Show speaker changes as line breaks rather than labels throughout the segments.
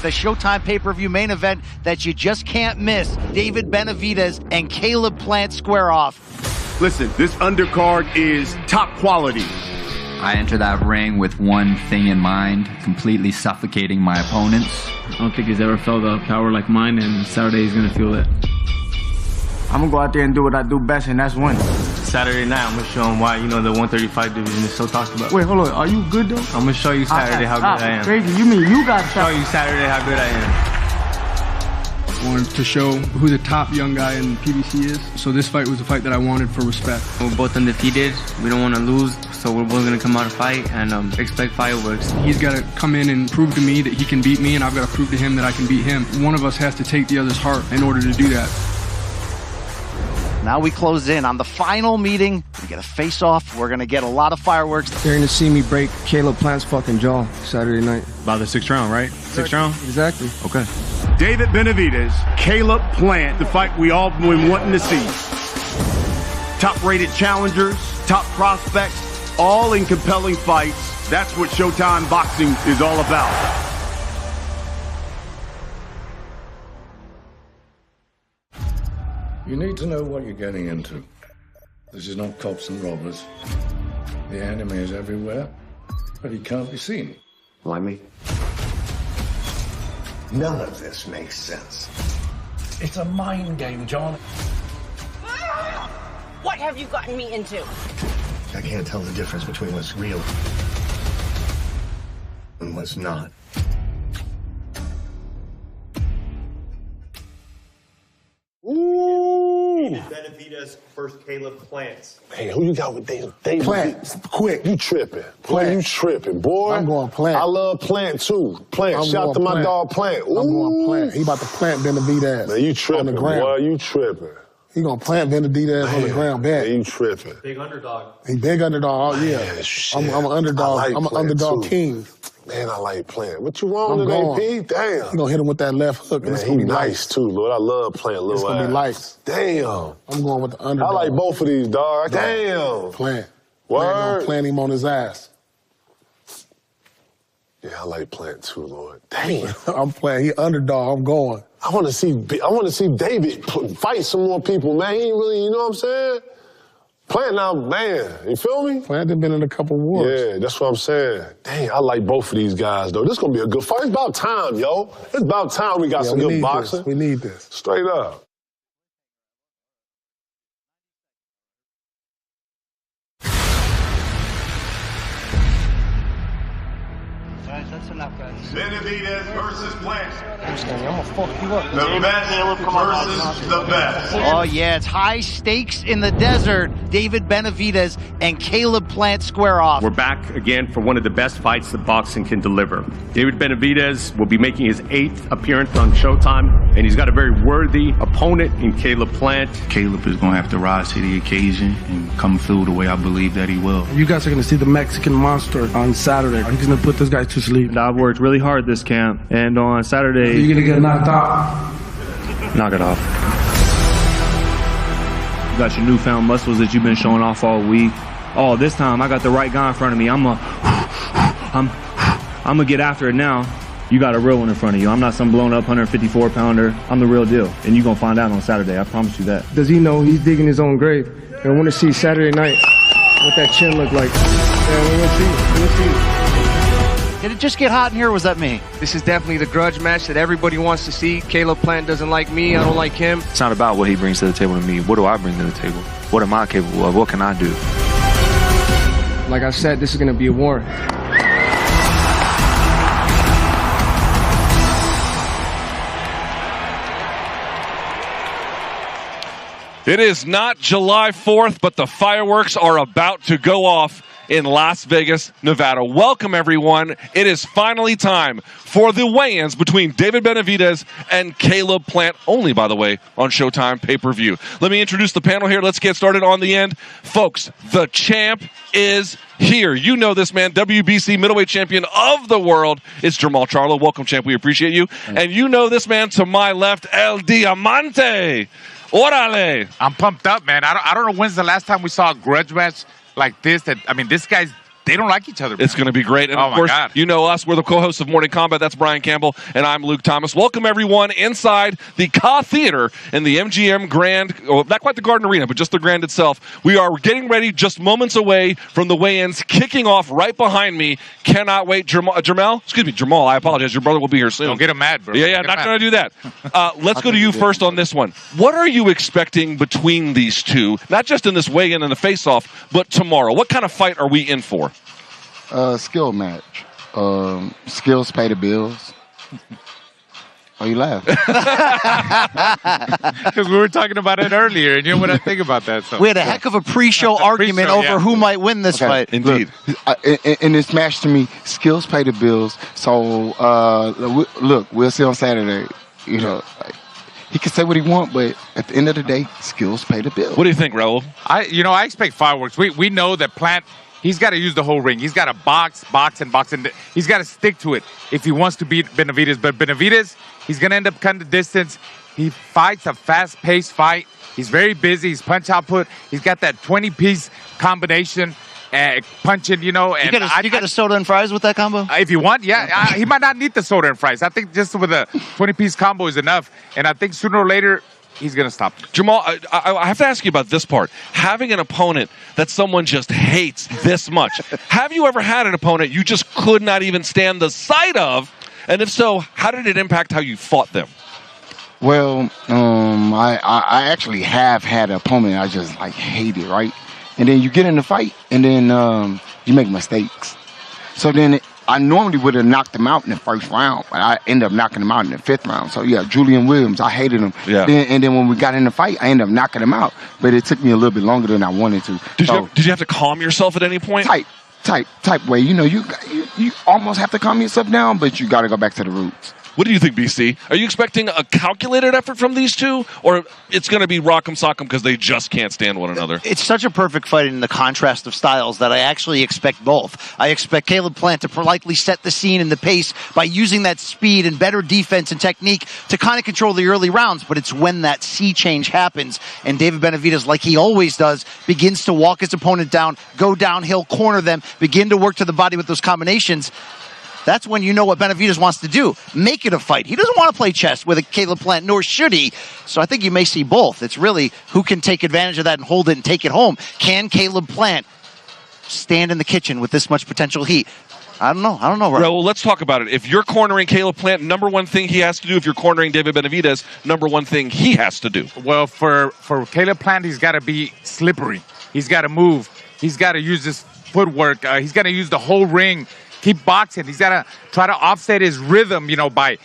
The Showtime pay-per-view main event that you just can't miss. David Benavidez and Caleb Plant square off.
Listen, this undercard is top quality.
I enter that ring with one thing in mind, completely suffocating my opponents.
I don't think he's ever felt a power like mine, and Saturday he's gonna feel it.
I'm gonna go out there and do what I do best, and that's win.
Saturday night, I'm gonna show him why, you know, the 135 division is so talked about.
Wait, hold on. Are you good, though?
I'm gonna show you Saturday how good I am.
Crazy. You mean you got
show you Saturday how good I am.
I wanted to show who the top young guy in PBC is. So this fight was a fight that I wanted for respect.
We're both undefeated. We don't want to lose, so we're both gonna come out and fight and expect fireworks.
He's got to come in and prove to me that he can beat me, and I've got to prove to him that I can beat him. One of us has to take the other's heart in order to do that.
Now we close in on the final meeting. We get a face-off. We're going to get a lot of fireworks.
They're going to see me break Caleb Plant's fucking jaw Saturday night.
About the 6th round, right?
Exactly.
6th round?
Exactly.
Okay.
David Benavidez, Caleb Plant, the fight we all been wanting to see. Top-rated challengers, top prospects, all in compelling fights. That's what Showtime Boxing is all about.
You need to know what you're getting into. This is not cops and robbers. The enemy is everywhere, but he can't be seen.
Like me? None of this makes sense.
It's a mind game, John.
What have you gotten me into?
I can't tell the difference between what's real and what's not.
Benavidez versus Caleb Plant.
Hey, who you got with David? Plant, quick. You tripping. Plant, you tripping, boy.
I'm going Plant.
I love Plant, too. Plant, shout out to my dog Plant.
I'm going Plant. He about to plant Benavidez.
Man, you tripping, boy. You tripping.
He gonna plant Benavidez on the ground back.
Man, you tripping.
Big underdog.
He big underdog, oh yeah.
Man,
I'm an underdog. I'm an underdog king.
Man, I like Plant. What you wrong today, P? Damn.
He gonna hit him with that left hook.
Man,
and it's gonna be
nice, too, Lord. I love Plant, little
It's gonna be light.
Damn.
I'm going with the underdog.
I like both of these, dog. Damn.
Plant.
Word.
Gonna plant him on his ass.
Yeah, I like Plant, too, Lord. Damn.
I'm playing. He underdog. I'm going.
I want to see David fight some more people, man. He ain't really, you know what I'm saying? Plant now, man. You feel me?
Plant had been in a couple wars.
Yeah, that's what I'm saying. Dang, I like both of these guys, though. This is going to be a good fight. It's about time, yo. It's about time we got some good boxing.
We need this.
Straight up.
That's enough, guys.
Benavidez versus Plant.
I'm gonna fuck you up.
The best versus the best.
Oh, yeah, it's high stakes in the desert. David Benavidez and Caleb Plant square off.
We're back again for one of the best fights that boxing can deliver. David Benavidez will be making his 8th appearance on Showtime, and he's got a very worthy opponent in Caleb Plant.
Caleb is going to have to rise to the occasion and come through the way I believe that he will.
You guys are going to see the Mexican monster on Saturday. He's going to put this guy to sleep.
I've worked really hard this camp, and on Saturday...
You're going to get knocked out.
Knock it off. You got your newfound muscles that you've been showing off all week. Oh, this time I got the right guy in front of me. I'm gonna get after it now. You got a real one in front of you. I'm not some blown up 154 pounder. I'm the real deal, and you're gonna find out on Saturday. I promise you that.
Does he know he's digging his own grave? And I want to see Saturday night what that chin look like. Yeah, we want to see.
Did it just get hot in here, or was that me?
This is definitely the grudge match that everybody wants to see. Caleb Plant doesn't like me. I don't like him.
It's not about what he brings to the table to me. What do I bring to the table? What am I capable of? What can I do?
Like I said, this is going to be a war.
It is not July 4th, but the fireworks are about to go off in Las Vegas, Nevada. Welcome, everyone. It is finally time for the weigh-ins between David Benavidez and Caleb Plant, only, by the way, on Showtime pay-per-view. Let me introduce the panel here. Let's get started on the end. Folks, the champ is here. You know this man, WBC middleweight champion of the world. It's Jamal Charlo. Welcome, champ. We appreciate you. And you know this man to my left, El Diamante. Orale.
I'm pumped up, man. I don't know when's the last time we saw a grudge match like this. These guys, they don't like each other, man.
It's going to be great. And, of course, you know us. We're the co-hosts of Morning Combat. That's Brian Campbell, and I'm Luke Thomas. Welcome, everyone, inside the Ka Theater in the MGM Grand, well, not quite the Garden Arena, but just the Grand itself. We are getting ready, just moments away from the weigh-ins, kicking off right behind me. Cannot wait. Jamal, I apologize. Your brother will be here soon.
Don't get him mad, bro.
Yeah, not going to do that. Let's go to you first on this one. What are you expecting between these two, not just in this weigh-in and the face-off, but tomorrow? What kind of fight are we in for?
Skill match. Skills pay the bills. Oh, you laugh?
Because we were talking about it earlier, and you know what I think about that. So.
We had a heck of a pre-show argument over who might win this fight.
Indeed.
Look, in this match, to me, skills pay the bills. So, look, we'll see on Saturday. You know, he can say what he wants, but at the end of the day, skills pay the bills.
What do you think, Raul?
I expect fireworks. We know that Plant, he's got to use the whole ring. He's got to box, and he's got to stick to it if he wants to beat Benavidez. But Benavidez, he's going to end up cutting the distance. He fights a fast-paced fight. He's very busy. His punch output. He's got that 20-piece combination, punching, you know. And
you got a soda and fries with that combo?
If you want, yeah. He might not need the soda and fries. I think just with a 20-piece combo is enough. And I think sooner or later, he's going to stop.
Jamal, I have to ask you about this part. Having an opponent that someone just hates this much. Have you ever had an opponent you just could not even stand the sight of? And if so, how did it impact how you fought them?
Well, I actually have had an opponent I just hated, right? And then you get in the fight, and then you make mistakes. So then I normally would have knocked him out in the first round, but I ended up knocking him out in the 5th round. So, yeah, Julian Williams, I hated him.
Yeah.
And then when we got in the fight, I ended up knocking him out. But it took me a little bit longer than I wanted to.
Did you have to calm yourself at any point?
Type way. You know, you almost have to calm yourself down, but you got to go back to the roots.
What do you think, BC? Are you expecting a calculated effort from these two, or it's going to be rock'em sock'em because they just can't stand one another?
It's such a perfect fight in the contrast of styles that I actually expect both. I expect Caleb Plant to politely set the scene and the pace by using that speed and better defense and technique to kind of control the early rounds, but it's when that sea change happens and David Benavidez, like he always does, begins to walk his opponent down, go downhill, corner them, begin to work to the body with those combinations. That's when you know what Benavidez wants to do. Make it a fight. He doesn't want to play chess with a Caleb Plant, nor should he. So I think you may see both. It's really who can take advantage of that and hold it and take it home. Can Caleb Plant stand in the kitchen with this much potential heat? I don't know.
Well, let's talk about it. If you're cornering Caleb Plant, number one thing he has to do. If you're cornering David Benavidez, number one thing he has to do.
Well, for Caleb Plant, he's got to be slippery. He's got to move. He's got to use his footwork. He's got to use the whole ring. Keep boxing. He's got to try to offset his rhythm, by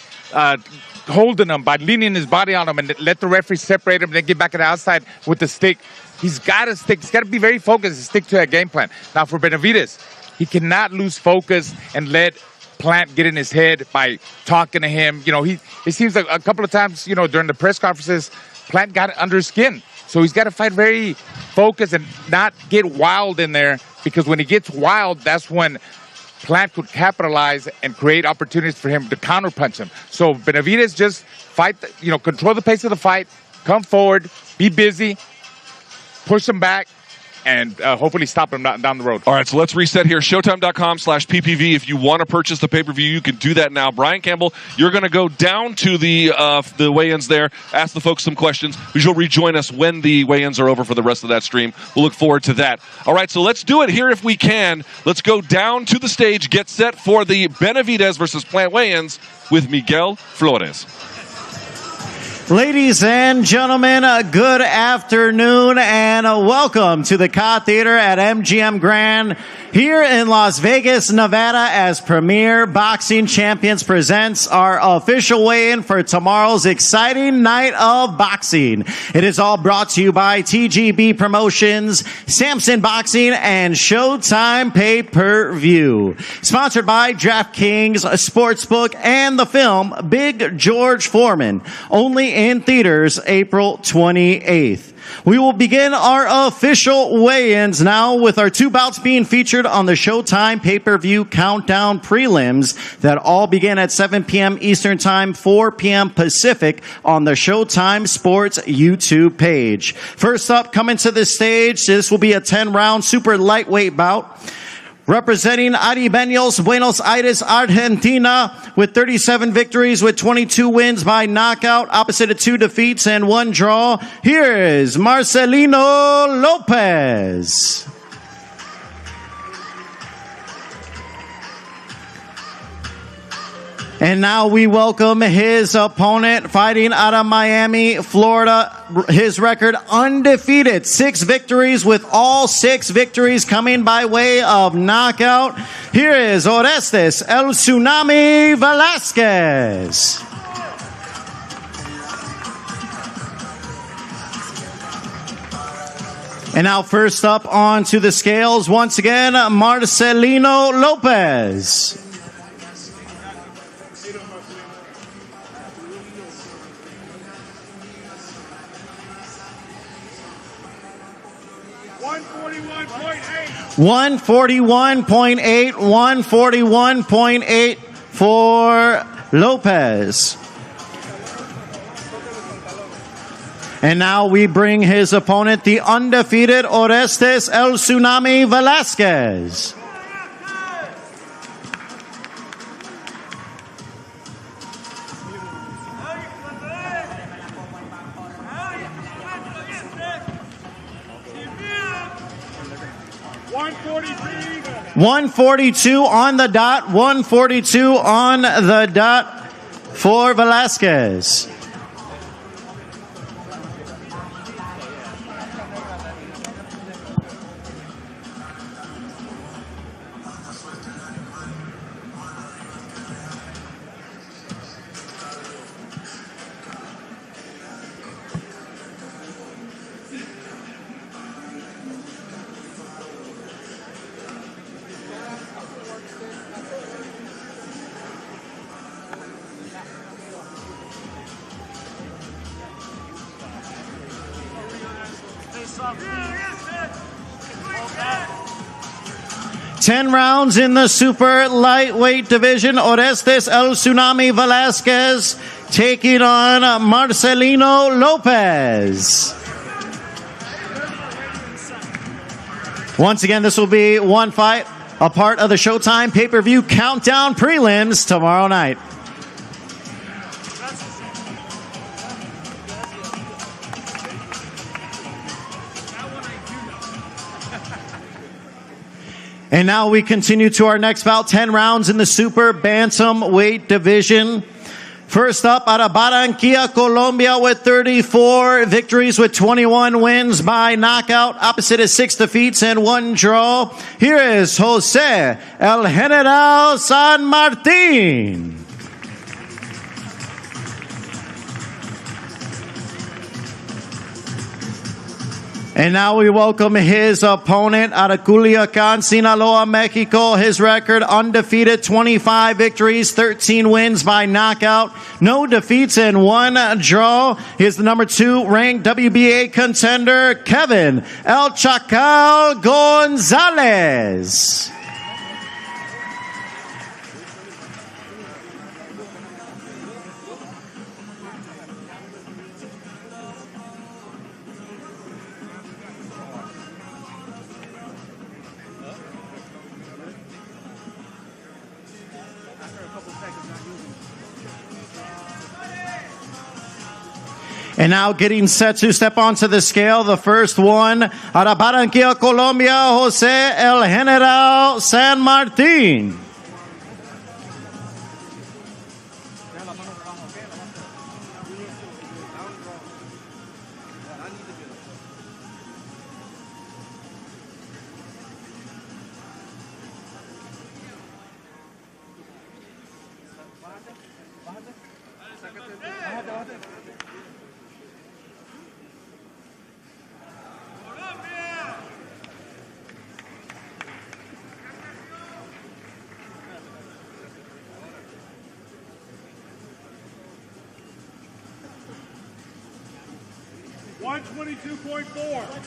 holding him, by leaning his body on him, and let the referee separate him, and then get back to the outside with the stick. He's got to stick. He's got to be very focused and stick to that game plan. Now, for Benavidez, he cannot lose focus and let Plant get in his head by talking to him. It seems like a couple of times, during the press conferences, Plant got under his skin. So he's got to fight very focused and not get wild in there, because when he gets wild, that's when Plant could capitalize and create opportunities for him to counterpunch him. So Benavidez just fight, control the pace of the fight, come forward, be busy, push him back, and hopefully stop him down the road.
All right, so let's reset here. Showtime.com/PPV. If you want to purchase the pay-per-view, you can do that now. Brian Campbell, you're going to go down to the weigh-ins there, ask the folks some questions, because you'll rejoin us when the weigh-ins are over for the rest of that stream. We'll look forward to that. All right, so let's do it here if we can. Let's go down to the stage, get set for the Benavidez versus Plant weigh-ins with Miguel Flores.
Ladies and gentlemen, good afternoon and welcome to the Cod Theater at MGM Grand here in Las Vegas, Nevada, as Premier Boxing Champions presents our official weigh-in for tomorrow's exciting night of boxing. It is all brought to you by TGB Promotions, Samson Boxing, and Showtime Pay-Per-View. Sponsored by DraftKings Sportsbook and the film Big George Foreman. Only in theaters April 28th. We will begin our official weigh-ins now with our two bouts being featured on the Showtime Pay-Per-View Countdown Prelims that all begin at 7 p.m. Eastern Time, 4 p.m. Pacific on the Showtime Sports YouTube page. First up, coming to the stage, this will be a 10-round super lightweight bout. Representing Aribeños, Buenos Aires, Argentina, with 37 victories with 22 wins by knockout, opposite of 2 defeats and 1 draw. Here is Marcelino Lopez. And now we welcome his opponent, fighting out of Miami, Florida. His record undefeated, 6 victories, with all 6 victories coming by way of knockout. Here is Orestes El Tsunami Velasquez. And now first up onto the scales, once again, Marcelino Lopez. $141.8, 141.8 for Lopez. And now we bring his opponent, the undefeated Orestes El Tsunami Velasquez. $142 on the dot, 142 on the dot for Velasquez. Ten rounds in the super lightweight division. Orestes El Tsunami Velasquez taking on Marcelino Lopez. Once again, this will be one fight, a part of the Showtime Pay-Per-View Countdown Prelims tomorrow night. And now we continue to our next bout, 10 rounds in the super bantamweight division. First up, out of Barranquilla, Colombia, with 34 victories with 21 wins by knockout, opposite of 6 defeats and 1 draw. Here is Jose El General San Martin. And now we welcome his opponent out of Culiacan, Sinaloa, Mexico. His record undefeated, 25 victories, 13 wins by knockout, no defeats and 1 draw. He's the number 2 ranked WBA contender, Kevin El Chacal Gonzalez. And now getting set to step onto the scale, the first one, out of Barranquilla, Colombia, Jose El General San Martin.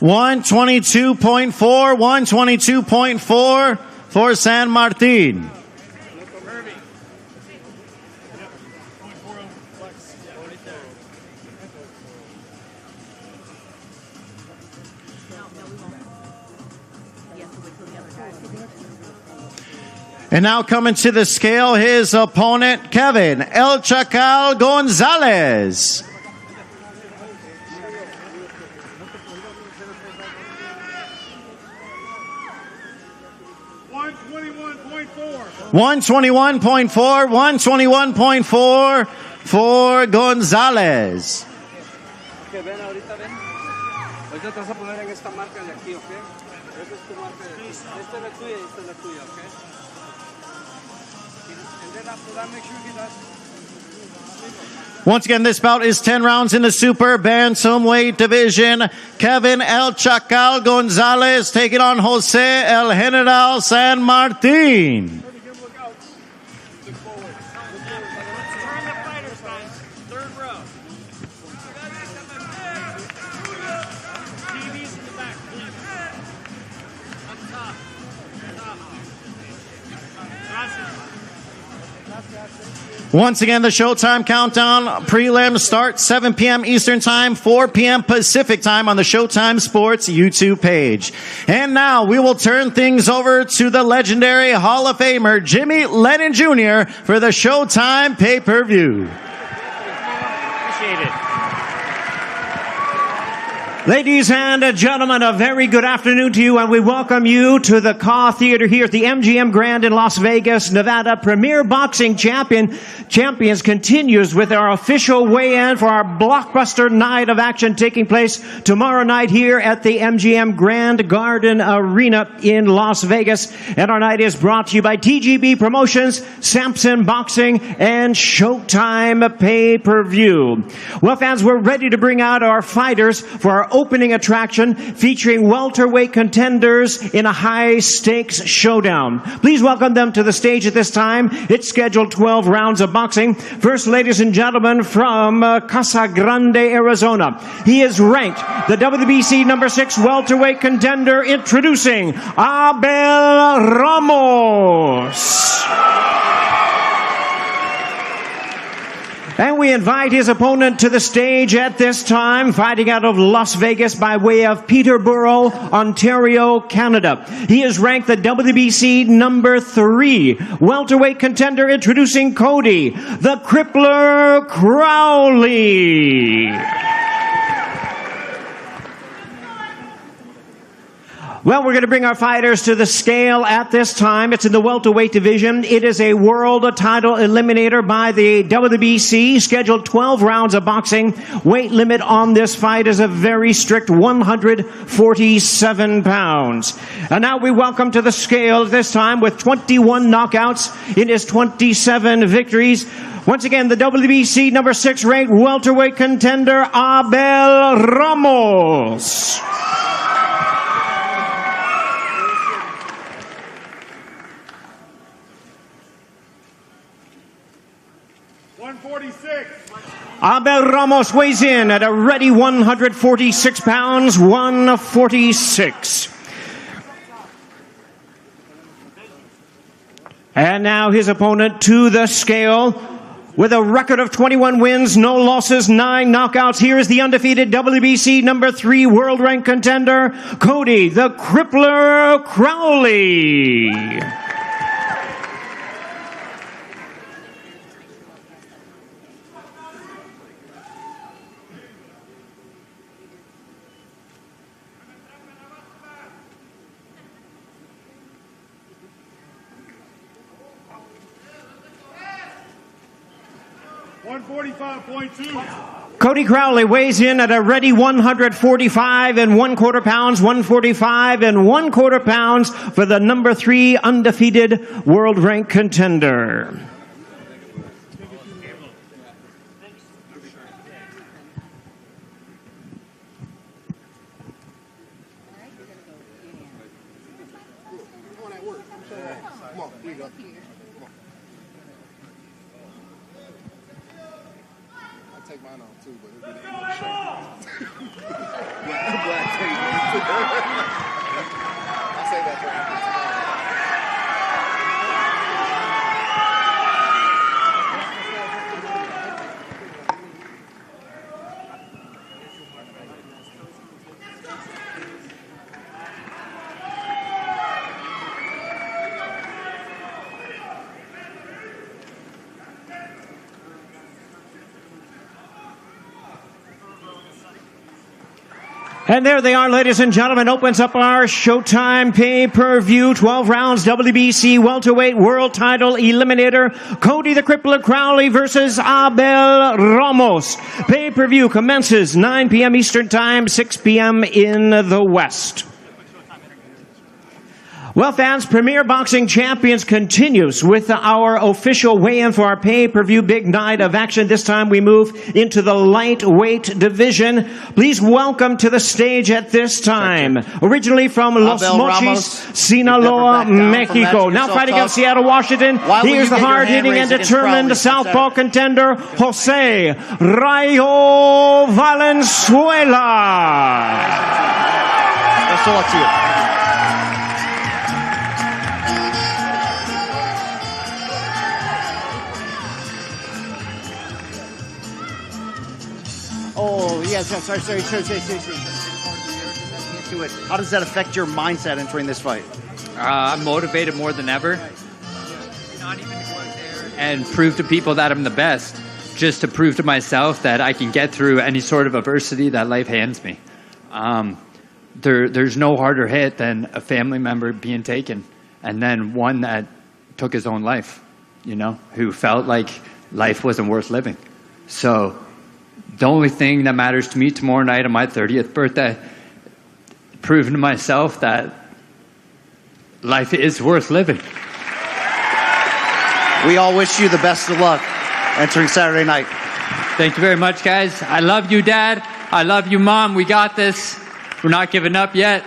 122.4 for San Martin. And now coming to the scale, his opponent, Kevin El Chacal Gonzalez. 121.4 for Gonzalez.
Que ven ahorita, ven. Ahorita te vas a poner en esta marca de aquí, ¿ok? Esta es tu marca de aquí. Esta es la tuya y esta es la tuya, ¿ok? And then after that, make sure he does.
Once again, this bout is 10 rounds in the super bantamweight division. Kevin El Chacal Gonzalez taking on Jose El General San Martin. Once again, the Showtime countdown prelim starts 7 p.m. Eastern Time, 4 p.m. Pacific Time on the Showtime Sports YouTube page. And now we will turn things over to the legendary Hall of Famer Jimmy Lennon Jr. for the Showtime pay-per-view.
Appreciate it.
Ladies and gentlemen, a very good afternoon to you, and we welcome you to the Kaw Theater here at the MGM Grand in Las Vegas, Nevada. Premier Boxing Champions continues with our official weigh-in for our blockbuster night of action taking place tomorrow night here at the MGM Grand Garden Arena in Las Vegas. And our night is brought to you by TGB Promotions, Samson Boxing, and Showtime Pay-Per-View. Well, fans, we're ready to bring out our fighters for our opening attraction featuring welterweight contenders in a high-stakes showdown. Please welcome them to the stage at this time. It's scheduled 12 rounds of boxing. First, ladies and gentlemen, from Casa Grande, Arizona. He is ranked the WBC number 6 welterweight contender, introducing Abel Ramos. And we invite his opponent to the stage at this time, fighting out of Las Vegas by way of Peterborough, Ontario, Canada. He is ranked the WBC number 3 welterweight contender, introducing Cody, the Crippler Crowley. Well, we're going to bring our fighters to the scale at this time. It's in the welterweight division. It is a world title eliminator by the WBC, scheduled 12 rounds of boxing. Weight limit on this fight is a very strict 147 pounds. And now we welcome to the scale at this time with 21 knockouts in his 27 victories. Once again, the WBC number 6 ranked welterweight contender, Abel Ramos. Abel Ramos weighs in at a ready 146 pounds, 146. And now his opponent to the scale with a record of 21 wins, no losses, 9 knockouts. Here is the undefeated WBC number 3 world ranked contender, Cody, the Crippler Crowley. Cody Crowley weighs in at a ready 145 1/4 pounds, 145 1/4 pounds for the number 3 undefeated world ranked contender.
take mine off too, but it'll be the English shirt. Black tape. I'll say that for after tomorrow.
And there they are, ladies and gentlemen. Opens up our Showtime pay-per-view. 12 rounds, WBC welterweight world title eliminator. Cody the Crippler Crowley versus Abel Ramos. Pay-per-view commences 9 p.m. Eastern Time, 6 p.m. in the West. Well, fans, Premier Boxing Champions continues with our official weigh-in for our pay-per-view big night of action. This time we move into the lightweight division. Please welcome to the stage at this time, originally from Los Mochis, Sinaloa, Mexico. Now fighting out of Seattle, Washington. Here's the hard-hitting and determined southpaw contender, Jose Rayo Valenzuela.
Best of luck to you. Oh, yes, sorry. How does that affect your mindset entering this fight?
I'm motivated more than ever. And prove to people that I'm the best, just to prove to myself that I can get through any sort of adversity that life hands me. There's no harder hit than a family member being taken, and then one that took his own life, who felt like life wasn't worth living. So the only thing that matters to me tomorrow night on my 30th birthday, proving to myself that life is worth living.
We all wish you the best of luck entering Saturday night.
Thank you very much, guys. I love you, Dad. I love you, Mom. We got this. We're not giving up yet.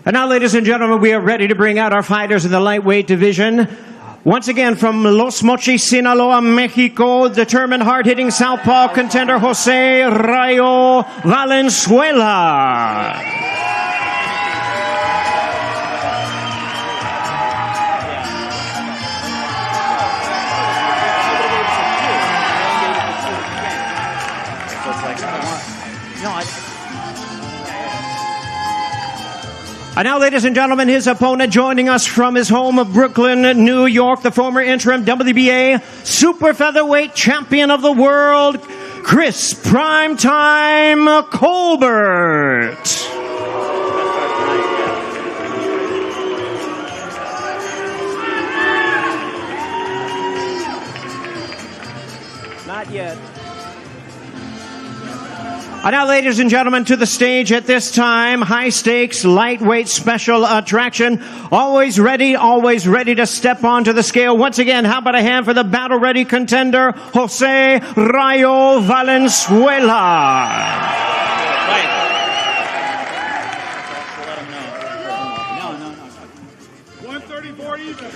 And now, ladies and gentlemen, we are ready to bring out our fighters in the lightweight division. Once again, from Los Mochis, Sinaloa, Mexico, determined hard-hitting southpaw contender Jose Rayo Valenzuela. And now, ladies and gentlemen, his opponent joining us from his home of Brooklyn, New York, the former interim WBA super featherweight champion of the world, Chris Primetime Colbert. Not yet. And now, ladies and gentlemen, to the stage at this time, high stakes, lightweight special attraction. Always ready to step onto the scale. Once again, how about a hand for the battle-ready contender, Jose Rayo Valenzuela.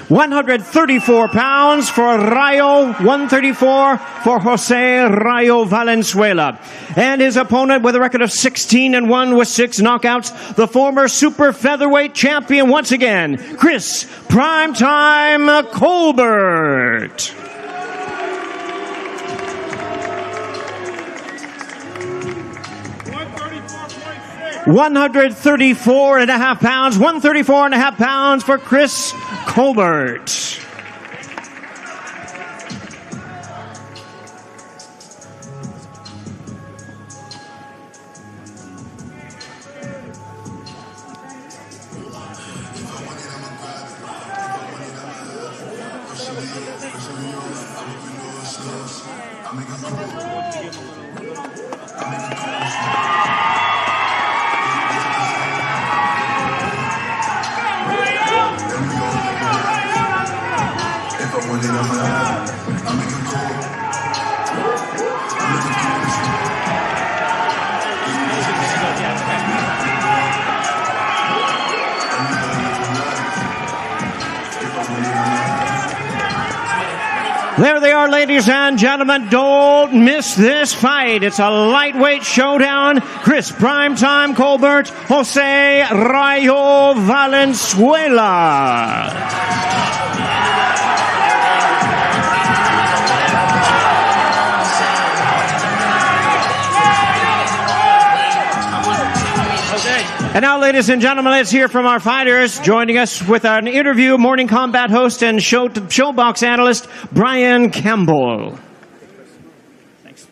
134 pounds for Rayo, 134 for Jose Rayo Valenzuela. And his opponent with a record of 16-1 with 6 knockouts, the former super featherweight champion once again, Chris Primetime Colbert. 134.5 pounds, 134.5 pounds for Chris Colbert. There they are, ladies and gentlemen. Don't miss this fight. It's a lightweight showdown. Chris Primetime Colbert, Jose Rayo Valenzuela. And now, ladies and gentlemen, let's hear from our fighters. Joining us with an interview, Morning Combat host and Showbox analyst, Brian Campbell. Thanks.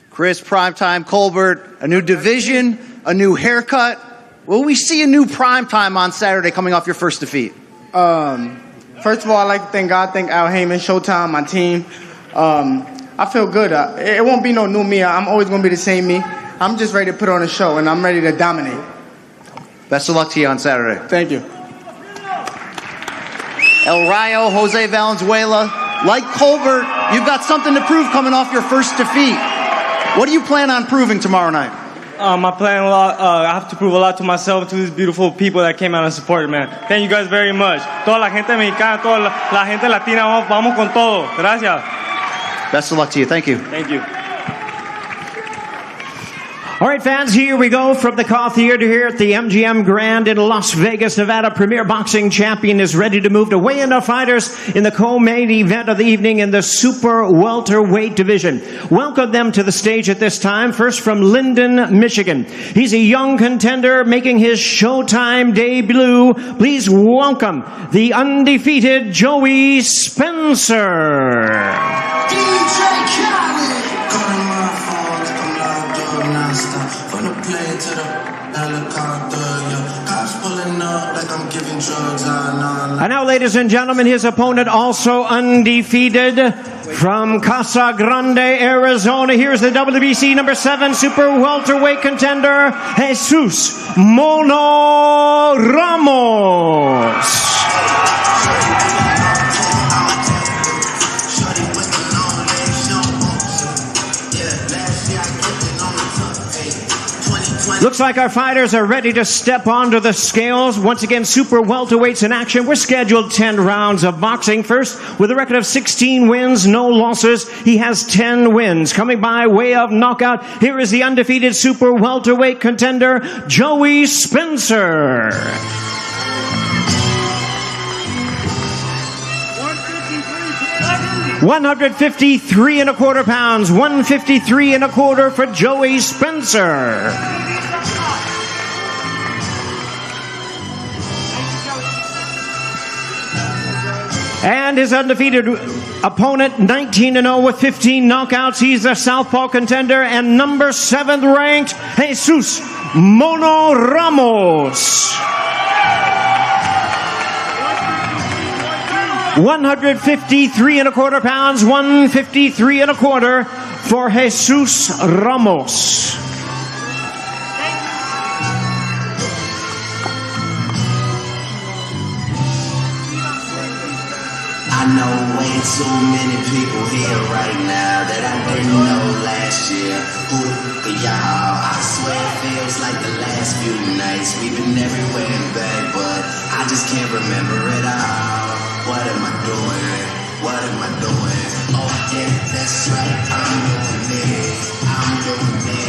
Chris Primetime Colbert, a new division, a new haircut. Will we see a new Primetime on Saturday coming off your first defeat?
First of all, I'd like to thank God, thank Al Heyman, Showtime, my team. I feel good. It won't be no new me. I'm always going to be the same me. I'm just ready to put on a show, and I'm ready to dominate.
Best of luck to you on Saturday.
Thank you.
El Rayo, Jose Valenzuela. Like Colbert, you've got something to prove coming off your first defeat. What do you plan on proving tomorrow night?
I plan a lot. I have to prove a lot to myself, to these beautiful people that came out and supported, man. Thank you guys very much. Toda la gente mexicana, toda la gente latina, vamos con todo. Gracias.
Best of luck to you. Thank you.
Thank you.
All right, fans, here we go from the Call Theater here at the MGM Grand in Las Vegas, Nevada. Premier Boxing Champion is ready to move to weigh in our fighters in the co-main event of the evening in the Super Welterweight division. Welcome them to the stage at this time. First from Linden, Michigan. He's a young contender making his Showtime debut. Please welcome the undefeated Joey Spencer.
DJ Khaled. From the plane to the helicopter, yeah. Cops pulling up like I'm giving drugs.
And now, ladies and gentlemen, his opponent also undefeated from Casa Grande, Arizona. Here's the WBC number 7 Super Welterweight contender, Jesus Mono Ramos. Looks like our fighters are ready to step onto the scales. Once again, Super Welterweights in action. We're scheduled 10 rounds of boxing. First, with a record of 16 wins, no losses, he has 10 wins. Coming by way of knockout, here is the undefeated Super Welterweight contender, Joey Spencer. 153 and a quarter pounds, 153 and a quarter for Joey Spencer. And his undefeated opponent, 19-0 with 15 knockouts. He's the southpaw contender and number 7th ranked, Jesus Mono Ramos. 153 and a quarter pounds, 153 and a quarter for Jesus Ramos.
I know way too many people here right now that I didn't know last year. Who for y'all? I swear it feels like the last few nights. We've been everywhere and back, but I just can't remember it all. What am I doing? What am I doing? Oh yeah, that's right. I'm doing me. I'm doing me.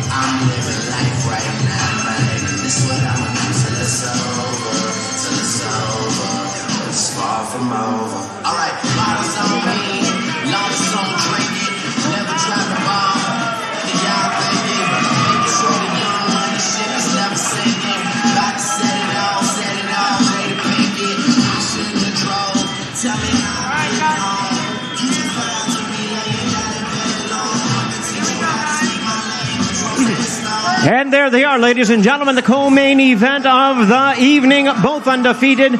I'm living life right now, man. And this is what I'ma do till it's over. Till it's over. It's far from over. Alright, bottles on me. Lungs on drink it. Never try to ball. And y'all think it. Make sure the young money shit is never sinking. About to set it all, ready to pick it. Shit in the draw. Tell me how I get home. You just put out to me like you got it been long. I can teach you how to speak my language.
And there they are, ladies and gentlemen, the co-main event of the evening, both undefeated.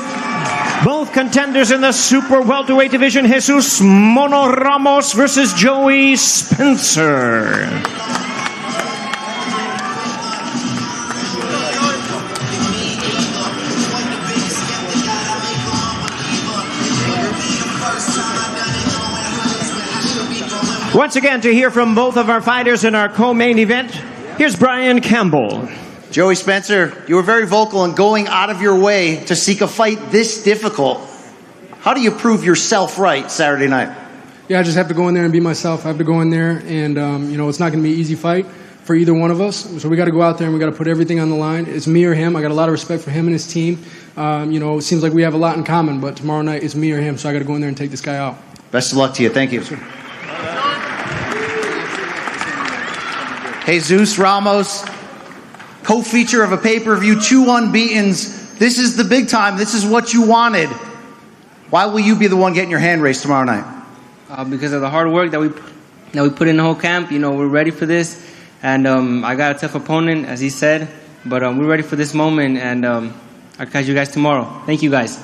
Both contenders in the Super Welterweight division, Jesus Mono Ramos versus Joey Spencer. Once again, to hear from both of our fighters in our co-main event, here's Brian Campbell.
Joey Spencer, you were very vocal in going out of your way to seek a fight this difficult. How do you prove yourself right Saturday night?
Yeah, I just have to go in there and be myself. I have to go in there, and it's not going to be an easy fight for either one of us. So we got to go out there and we got to put everything on the line. It's me or him. I got a lot of respect for him and his team. It seems like we have a lot in common, but tomorrow night it's me or him. So I got to go in there and take this guy out.
Best of luck to you. Thank you. Jesus Ramos, co-feature of a pay-per-view, 2 unbeatens. This is the big time. This is what you wanted. Why will you be the one getting your hand raised tomorrow night?
Because of the hard work that we put in the whole camp. We're ready for this, and I got a tough opponent, as he said, but we're ready for this moment, and I'll catch you guys tomorrow. Thank you, guys.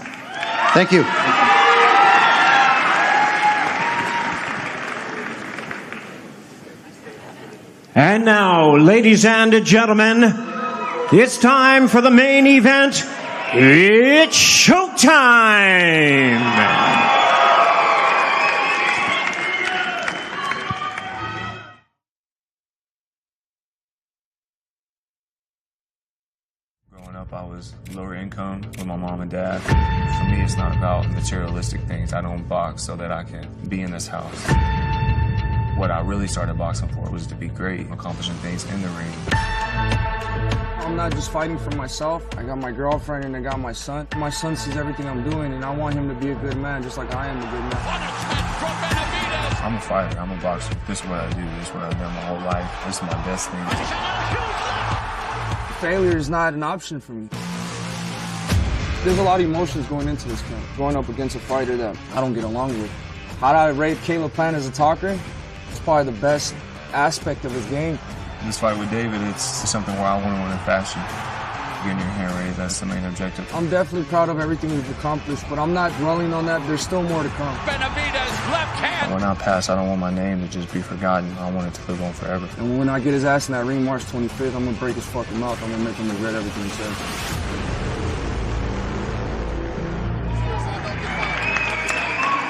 Thank you.
And now, ladies and gentlemen, it's time for the main event. It's showtime!
Growing up, I was lower income with my mom and dad. For me, it's not about materialistic things. I don't box so that I can be in this house. What I really started boxing for was to be great, accomplishing things in the ring.
I'm not just fighting for myself. I got my girlfriend and I got my son. My son sees everything I'm doing, and I want him to be a good man, just like I am a good man.
I'm a fighter. I'm a boxer. This is what I do. This is what I've done my whole life. This is my destiny.
Failure is not an option for me. There's a lot of emotions going into this camp. Going up against a fighter that I don't get along with. How do I rate Caleb Plant as a talker? It's probably the best aspect of his game.
This fight with David, it's something where I want to win in fashion. Getting your hand raised, that's the main objective.
I'm definitely proud of everything we've accomplished, but I'm not dwelling on that. There's still more to come.
Benavidez, left hand. When I pass, I don't want my name to just be forgotten. I want it to live on forever.
And when I get his ass in that ring March 25th, I'm going to break his fucking mouth. I'm going to make him regret everything he says.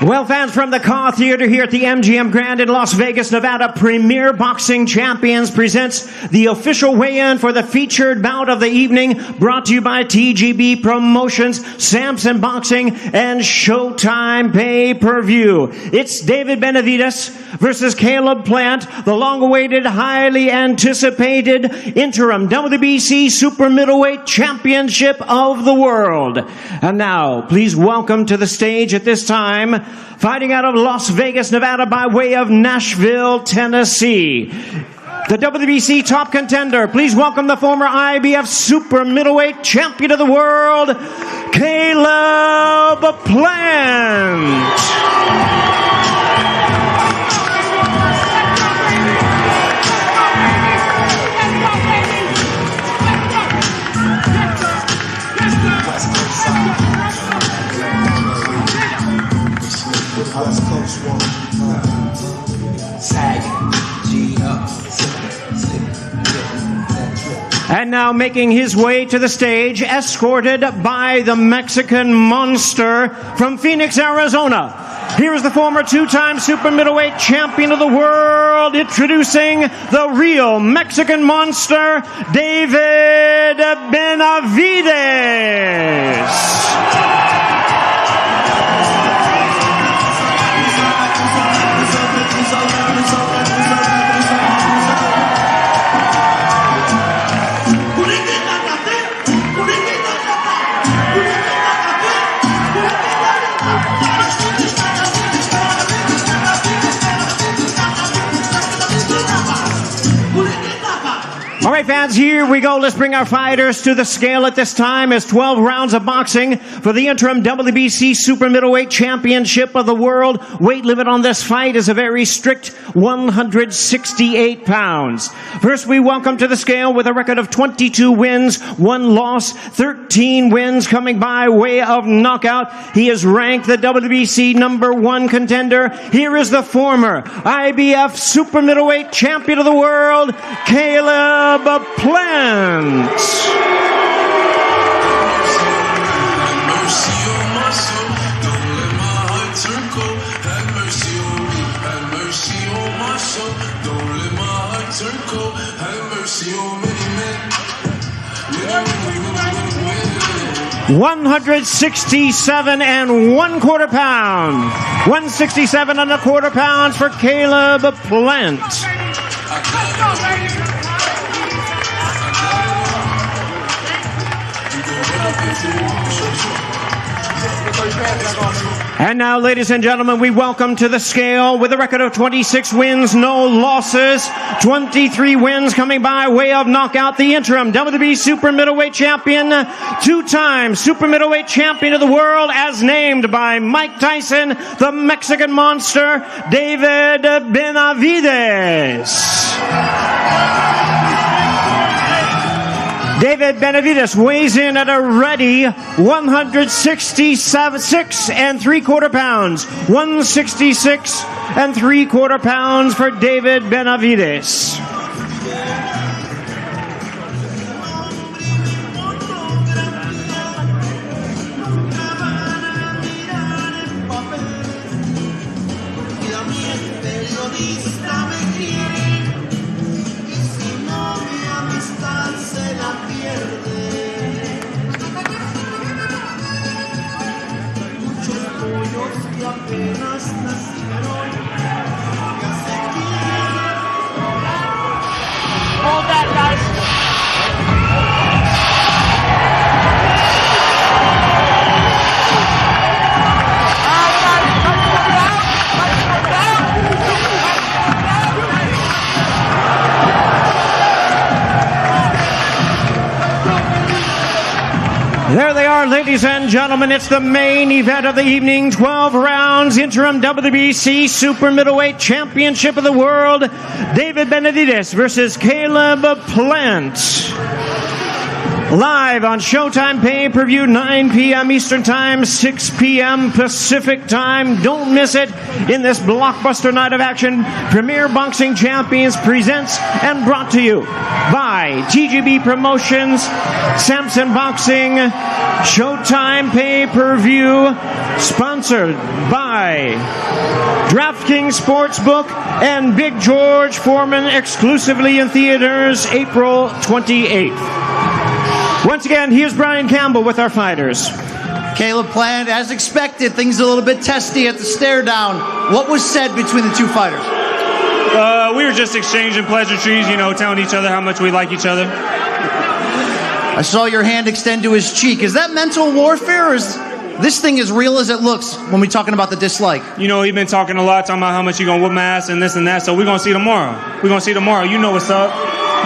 Well, fans, from the Car Theater here at the MGM Grand in Las Vegas, Nevada, Premier Boxing Champions presents the official weigh-in for the featured bout of the evening, brought to you by TGB Promotions, Samson Boxing, and Showtime Pay-Per-View. It's David Benavidez versus Caleb Plant, the long-awaited, highly anticipated interim WBC Super Middleweight Championship of the World. And now, please welcome to the stage at this time, fighting out of Las Vegas, Nevada by way of Nashville, Tennessee, the WBC top contender. Please welcome the former IBF Super Middleweight Champion of the World, Caleb Plant. And now making his way to the stage, escorted by the Mexican Monster from Phoenix, Arizona. Here is the former two-time Super Middleweight Champion of the World, introducing the real Mexican Monster, David Benavidez. All right, fans, here we go. Let's bring our fighters to the scale at this time. It's 12 rounds of boxing for the interim WBC Super Middleweight Championship of the World. Weight limit on this fight is a very strict 168 pounds. First, we welcome to the scale with a record of 22 wins, 1 loss, 13 wins coming by way of knockout. He is ranked the WBC #1 contender. Here is the former IBF Super Middleweight Champion of the World, Caleb Plant. 167 and 1/4 pound. 167 and 1/4 pounds for Caleb Plant. And now, ladies and gentlemen, we welcome to the scale with a record of 26 wins, no losses, 23 wins coming by way of knockout, the interim WWE Super Middleweight Champion, 2-time Super Middleweight Champion of the world as named by Mike Tyson, the Mexican Monster, David Benavidez. David Benavidez weighs in at a ready 166 and 3/4 pounds. 166 and 3/4 pounds for David Benavidez.
Hold that, guys.
There they are, ladies and gentlemen. It's the main event of the evening. 12 rounds, interim WBC Super Middleweight Championship of the World. David Benavidez versus Caleb Plant. Live on Showtime pay-per-view, 9 p.m. Eastern Time, 6 p.m. Pacific Time. Don't miss it in this blockbuster night of action. Premier Boxing Champions presents and brought to you by TGB Promotions, Samson Boxing, Showtime pay-per-view, sponsored by DraftKings Sportsbook and Big George Foreman, exclusively in theaters April 28th. Once again, here's Brian Campbell with our fighters.
Caleb Plant, as expected, things a little bit testy at the stare down. What was said between the two fighters?
We were just exchanging pleasantries, you know, telling each other how much we like each other.
I saw your hand extend to his cheek. Is that mental warfare, or is this thing as real as it looks when we're talking about the dislike?
You know, he's been talking a lot, talking about how much you're going to whip my ass and this and that, so we're going to see tomorrow. We're going to see tomorrow. You know what's up.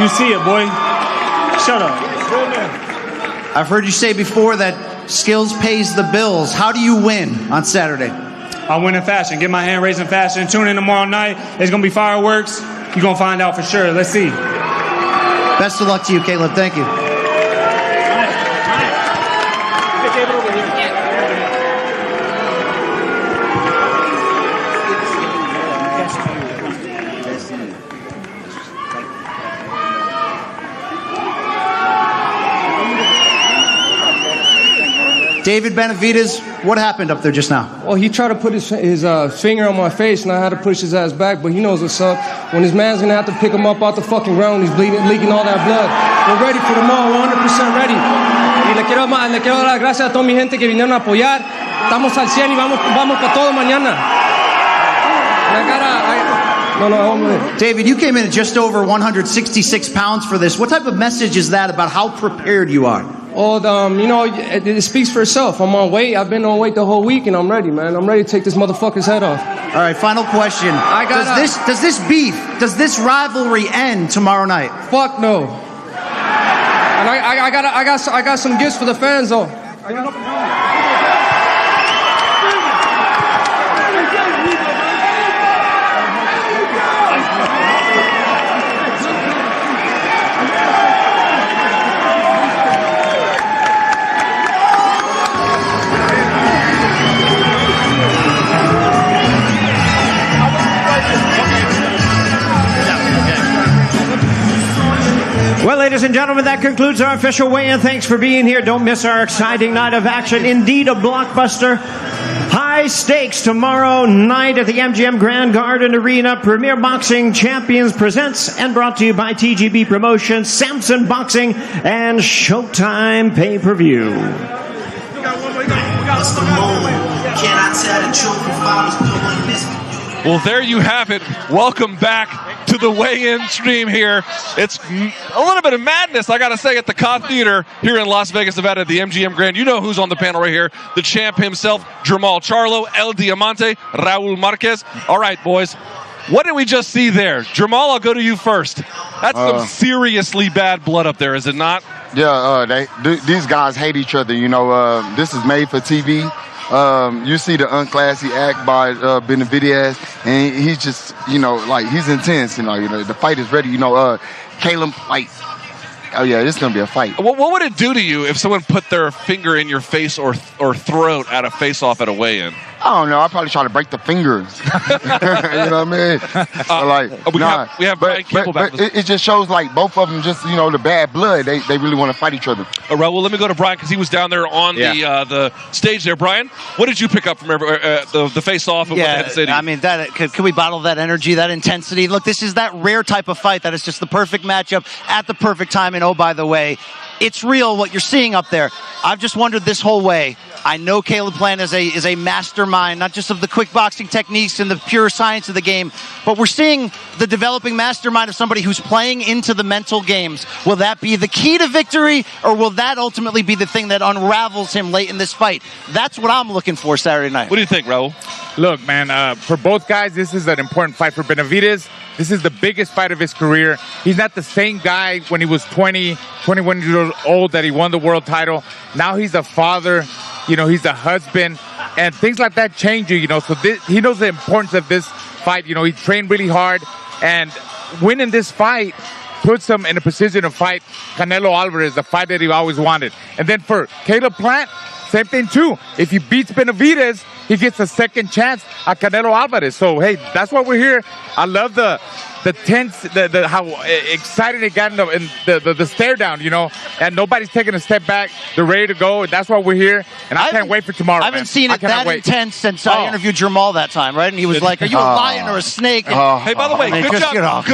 You see it, boy. Shut up.
I've heard you say before that skills pays the bills. How do you win on Saturday?
I win in fashion. Get my hand raised in fashion. Tune in tomorrow night. There's going to be fireworks. You're going to find out for sure. Let's see.
Best of luck to you, Caleb. Thank you. David Benavidez, what happened up there just now?
Well, he tried to put his finger on my face, and I had to push his ass back, but he knows what's up. When his man's going to have to pick him up out the fucking ground, he's bleeding, leaking all that blood. We're ready for tomorrow, 100% ready. Y le quiero dar las gracias a toda mi gente que vinieron a apoyar. Estamos al 100 y vamos para todo mañana.
David, you came in at just over 166 pounds for this. What type of message is that about how prepared you are?
Well, you know, it speaks for itself. I'm on weight. I've been on weight the whole week, and I'm ready, man. I'm ready to take this motherfucker's head off.
All right, final question. Does this beef, does this rivalry end tomorrow night?
Fuck no. And I got some gifts for the fans, though.
Well, ladies and gentlemen, that concludes our official weigh-in. Thanks for being here. Don't miss our exciting night of action. Indeed, a blockbuster. High stakes tomorrow night at the MGM Grand Garden Arena. Premier Boxing Champions presents and brought to you by TGB Promotions, Samson Boxing, and Showtime Pay-Per-View.
promise the moon. Can I tell the truth if I was doing this?
Well, there you have it. Welcome back to the weigh-in stream here. It's a little bit of madness, I got to say, at the Ka Theater here in Las Vegas, Nevada, at the MGM Grand. You know who's on the panel right here. The champ himself, Jermall Charlo, El Diamante, Raul Marquez. All right, boys. What did we just see there? Jermall, I'll go to you first. That's some seriously bad blood up there, is it not?
Yeah, these guys hate each other. You know, this is made for TV. You see the unclassy act by Benavidez, and he's just, you know, like, he's intense. You know, the fight is ready. You know, Caleb, like, oh yeah, this is gonna be a fight.
What would it do to you if someone put their finger in your face or throat at a face-off at a weigh-in?
I don't know. I'd probably try to break the fingers. You know what I mean?
We have Brian Campbell back.
It just shows, like, both of them just, you know, the bad blood. They really want to fight each other.
All right, well, let me go to Brian because he was down there on the stage there. Brian, what did you pick up from the face-off and what they had to say to you?
I mean, can we bottle that energy, that intensity? Look, this is that rare type of fight that is just the perfect matchup at the perfect time. And, oh, by the way, it's real what you're seeing up there. I've just wondered this whole way. I know Caleb Plant is a mastermind, not just of the quick boxing techniques and the pure science of the game, but we're seeing the developing mastermind of somebody who's playing into the mental games. Will that be the key to victory, or will that ultimately be the thing that unravels him late in this fight? That's what I'm looking for Saturday night.
What do you think, Raul?
Look, man, for both guys, this is an important fight. For Benavidez, this is the biggest fight of his career. He's not the same guy when he was 20, 21 years old that he won the world title. Now he's a father. You know, he's a husband, and things like that change you, you know. So he knows the importance of this fight. You know, he trained really hard, and winning this fight puts him in a position to fight Canelo Alvarez, the fight that he always wanted. And then for Caleb Plant, same thing too. If he beats Benavidez, he gets a second chance at Canelo Alvarez. So, hey, that's why we're here. I love the tense, how excited they got in the stare down, you know, and nobody's taking a step back. They're ready to go, and that's why we're here. And I can't wait for tomorrow.
I haven't seen it that intense since I interviewed Jermall that time, right? And he was like, "Are you a lion or a snake?" And,
hey, by the way, good job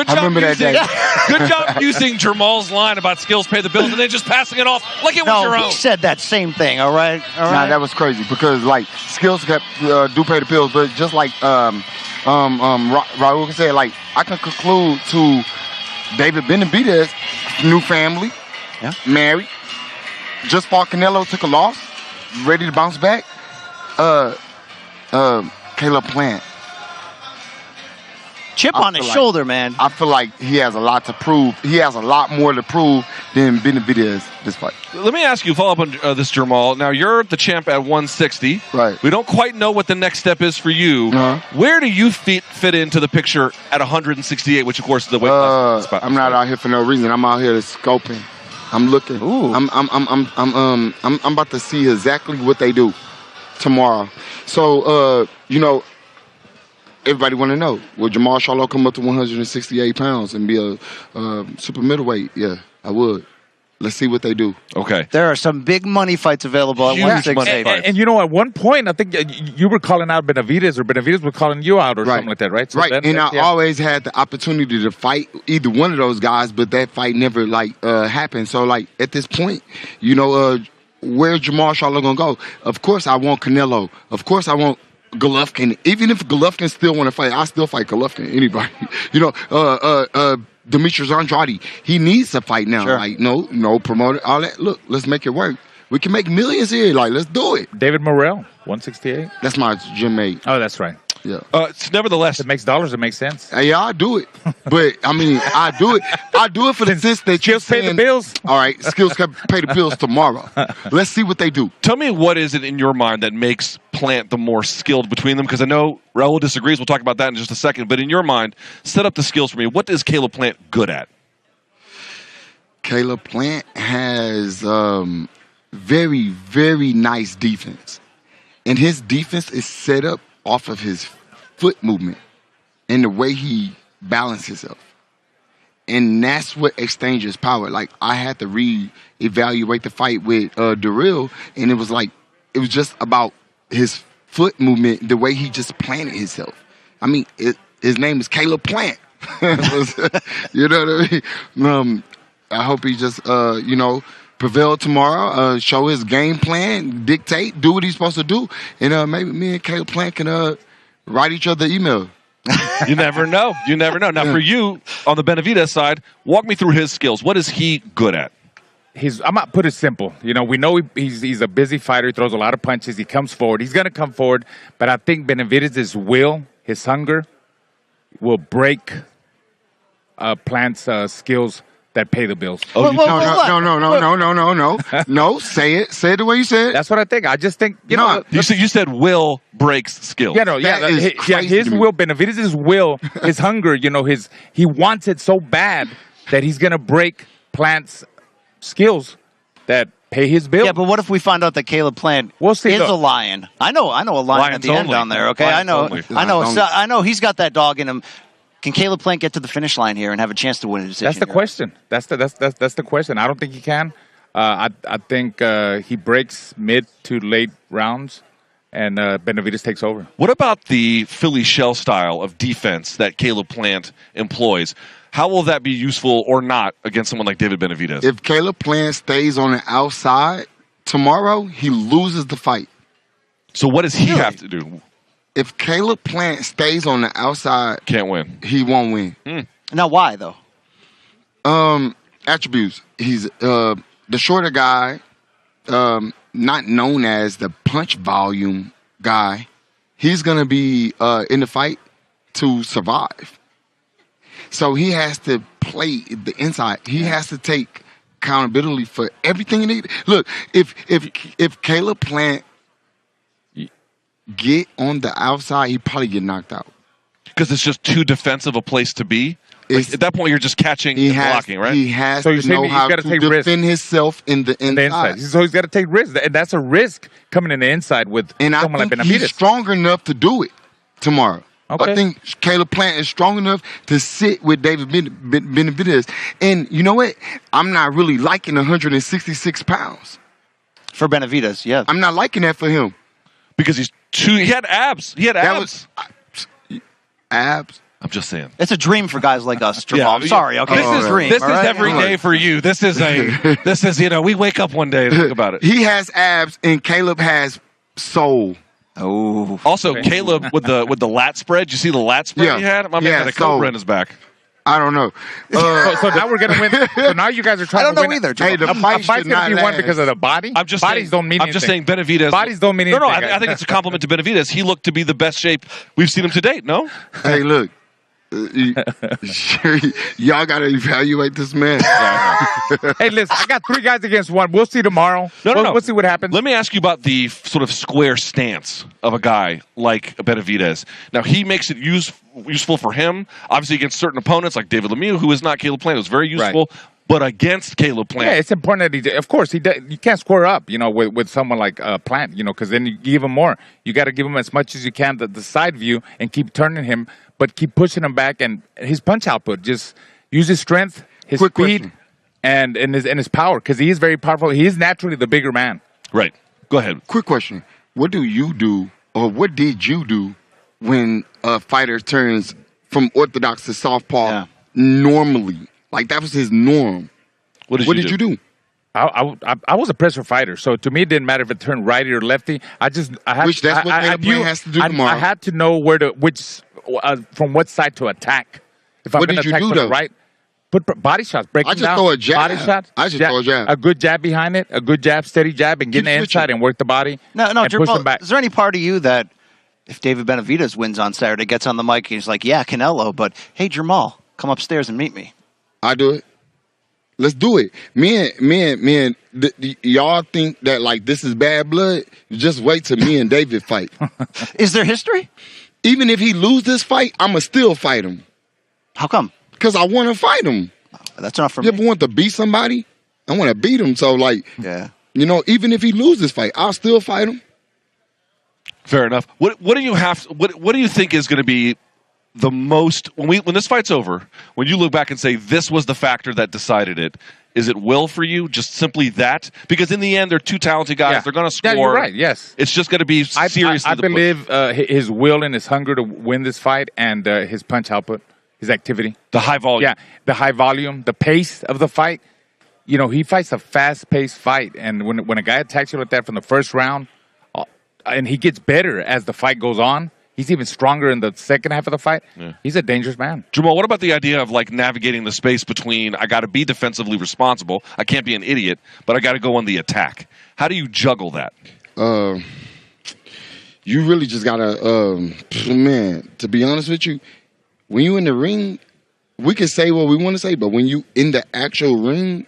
using Jermall's line about skills pay the bills, and then just passing it off like it was your own.
He said that same thing. All right.
Nah, that was crazy because, like, skills do pay the bills, but just like Raul said, like, I can conclude to David Benavidez, new family, married, just fought Canelo, took a loss, ready to bounce back. Caleb Plant.
Chip on his shoulder, man.
I feel like he has a lot to prove. He has a lot more to prove than Benavidez this fight.
Let me ask you, follow up on this, Jermall. Now, you're the champ at 160.
Right.
We don't quite know what the next step is for you. Where do you fit into the picture at 168, which, of course, is the weight class spot?
I'm not out here for no reason. I'm out here scoping. I'm looking.
Ooh.
I'm about to see exactly what they do tomorrow. So, you know, everybody want to know, will Jermall Charlo come up to 168 pounds and be a super middleweight? Yeah, I would. Let's see what they do.
Okay.
There are some big money fights available at 168.
And you know, at one point, I think you were calling out Benavidez, or Benavidez was calling you out, or something like that, right? So
right. And I always had the opportunity to fight either one of those guys, but that fight never, like, happened. So, like, at this point, you know, where's Jermall Charlo going to go? Of course, I want Canelo. Of course, I want Golovkin. Even if Golovkin still want to fight, I still fight Golovkin. Anybody, you know, Demetrius Andrade. He needs to fight now.
Sure.
Like, no promoter, all that. Look, let's make it work. We can make millions here. Like, let's do it.
David Morrell, 168.
That's my gym mate.
Oh, that's right.
Yeah.
Nevertheless,
it makes dollars. It makes sense.
Yeah, I do it. But I mean, I do it. I do it for the sense that
skills pay the bills.
All right, skills can pay the bills tomorrow. Let's see what they do.
Tell me, what is it in your mind that makes Plant the more skilled between them? Because I know Raul disagrees. We'll talk about that in just a second. But in your mind, set up the skills for me. What is Caleb Plant good at?
Caleb Plant has very, very nice defense. And his defense is set up off of his foot movement and the way he balances himself. And that's what exchanges power. Like, I had to re-evaluate the fight with Darrell, and it was like, it was just about his foot movement, the way he just planted himself. I mean, his name is Caleb Plant. You know what I mean? I hope he just, you know, prevail tomorrow, show his game plan, dictate, do what he's supposed to do. And maybe me and Caleb Plant can write each other email.
You never know. You never know. Now, for you, on the Benavidez side, walk me through his skills. What is he good at?
I'm gonna put it simple. You know, we know he's a busy fighter. He throws a lot of punches. He comes forward. He's gonna come forward. But I think Benavidez's will, his hunger, will break Plant's skills that pay the bills.
No. Say it the way you said it.
That's what I think. I just think
you said will breaks skills.
His will, Benavidez's will, his hunger. You know, he wants it so bad that he's gonna break Plant's skills that pay his bill.
Yeah, but what if we find out that Caleb Plant is a lion? I know a lion
Lions
at the end
only.
down there. Okay, I know he's got that dog in him. Can Caleb Plant get to the finish line here and have a chance to win a decision?
That's the question. That's the question. I don't think he can. I think he breaks mid to late rounds, and Benavidez takes over.
What about the Philly shell style of defense that Caleb Plant employs? How will that be useful or not against someone like David Benavidez?
If Caleb Plant stays on the outside tomorrow, he loses the fight.
So what does he have to do?
If Caleb Plant stays on the outside,
can't win.
He won't win.
Now, why though?
Attributes. He's the shorter guy, not known as the punch volume guy. He's gonna be in the fight to survive. So he has to play the inside. He has to take accountability for everything he needs. Look, if Caleb Plant get on the outside, he probably get knocked out.
Because it's just too defensive a place to be? Like, at that point, you're just catching and blocking, right?
He has to know how to defend himself in the inside.
So he's got to take risks. And that's a risk coming in the inside with someone like Benavidez.
He's strong enough to do it tomorrow.
Okay.
I think Caleb Plant is strong enough to sit with David Benavidez. And you know what? I'm not really liking 166 pounds.
For Benavidez, yeah.
I'm not liking that for him.
Because he had abs. He had abs.
Abs?
I'm just saying.
It's a dream for guys like us, Jamal. I'm sorry, okay?
This is
dream.
This is every day for you. This is we wake up one day and think about it.
He has abs and Caleb has soul.
Oh.
Also, Caleb with the lat spread. You see the lat spread he had? My man had a cobra in his back.
I don't know.
So now we're gonna win. So now you guys are trying to win.
I don't know either.
Hey, the
fight's gonna be won because of the body. Bodies don't mean anything.
I'm just saying Benavidez.
Bodies don't mean anything.
No, I think it's a compliment to Benavidez. He looked to be the best shape we've seen him to date. No.
Hey, look. Y'all gotta evaluate this man.
Hey, listen, I got 3 guys against 1. We'll see tomorrow.
No.
We'll see what happens.
Let me ask you about the sort of square stance of a guy like Benavidez. Now, he makes it useful for him, obviously against certain opponents like David Lemieux, who is not Caleb Plant. It was very useful. Right. But against Caleb Plant.
Yeah, it's important that of course, you can't square up, with someone like Plant, because then you give him more. You got to give him as much as you can, the side view, and keep turning him, but keep pushing him back. And his punch output, just use his strength, his speed, and his power, because he is very powerful. He is naturally the bigger man.
Right. Go ahead.
Quick question. What do you do, or what did you do when a fighter turns from orthodox to southpaw normally? Like, that was his norm.
What did
you do?
I was a pressure fighter, so to me it didn't matter if it turned righty or lefty. That's what Caleb Plant has to do tomorrow. I had to know from what side to attack. If I'm going to attack from the right, put body shots, break them down.
Throw a jab.
Body shots.
I just throw a jab.
A good jab behind it, a good jab, steady jab, and get in the inside and work the body.
No,
and push them back.
Is there any part of you that, if David Benavidez wins on Saturday, gets on the mic and he's like, "Yeah, Canelo, but hey, Jamal, come upstairs and meet me."
I do it. Let's do it. Me and y'all think that like this is bad blood? Just wait till me and David fight.
Is there history?
Even if he lose this fight, I'ma still fight him.
How come?
Because I want to fight him.
That's not for me.
You ever want to beat somebody? I want to beat him. So like, even if he loses this fight, I'll still fight him.
Fair enough. What do you think is going to be the most when this fight's over, when you look back and say this was the factor that decided it? Is it will for you? Just simply that? Because in the end, they're 2 talented guys. They're going to score.
Yeah, you're right. Yes.
It's just going to be seriously.
I believe his will and his hunger to win this fight, and his punch output, his activity,
the high volume.
Yeah, the high volume, the pace of the fight. you know, he fights a fast-paced fight, and when a guy attacks you like that from the first round, and he gets better as the fight goes on, he's even stronger in the second half of the fight. Yeah. He's a dangerous man.
Jamal, what about the idea of like navigating the space between I got to be defensively responsible, I can't be an idiot, but I got to go on the attack? How do you juggle that?
You really just gotta, man. To be honest with you, when you in the ring, we can say what we want to say, but when you in the actual ring,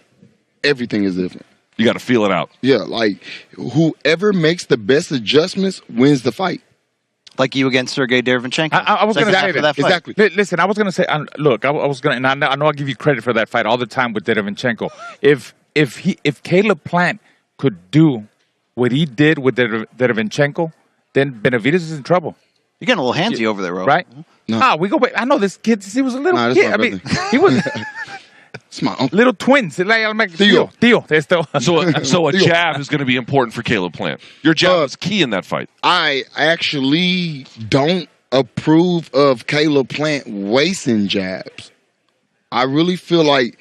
everything is different.
You got to feel it out.
Yeah, like whoever makes the best adjustments wins the fight.
Like you against Sergey Derevyanchenko.
I was going to say that.
Exactly.
Listen, I was going to say, look, I was going to, and I know I'll give you credit for that fight all the time with Derevyanchenko. If Caleb Plant could do what he did with Derevyanchenko, then Benavidez is in trouble.
You're getting a little handsy over there, Ro.
Right?
No.
We go back. I know this kid. He was a little
Nah,
kid. I mean, he was.
It's my uncle.
Little twins. Tío.
So a jab is going to be important for Caleb Plant. Your jab is key in that fight.
I actually don't approve of Caleb Plant wasting jabs. I really feel like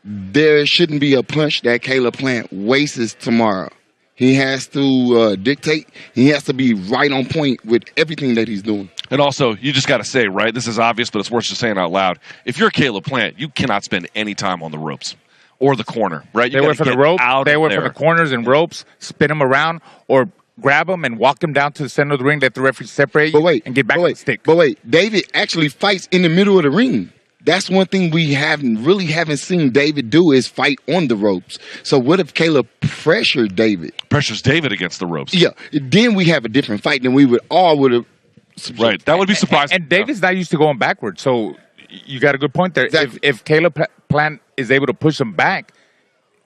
there shouldn't be a punch that Caleb Plant wastes tomorrow. He has to dictate. He has to be right on point with everything that he's doing.
And also, you just got to say, right, this is obvious, but it's worth just saying out loud. If you're Caleb Plant, you cannot spend any time on the ropes or the corner, right? You
they went for the rope. They went for the corners and ropes, spin them around, or grab them and walk them down to the center of the ring, let the referee separate and get back to the stick.
But wait, David actually fights in the middle of the ring. That's one thing we haven't seen David do is fight on the ropes. So what if Caleb pressured David?
Pressures David against the ropes.
Yeah. Then we have a different fight than we would have.
Right. That would be surprising.
And David's not used to going backwards. So you got a good point there. Exactly. If Caleb Plant is able to push him back,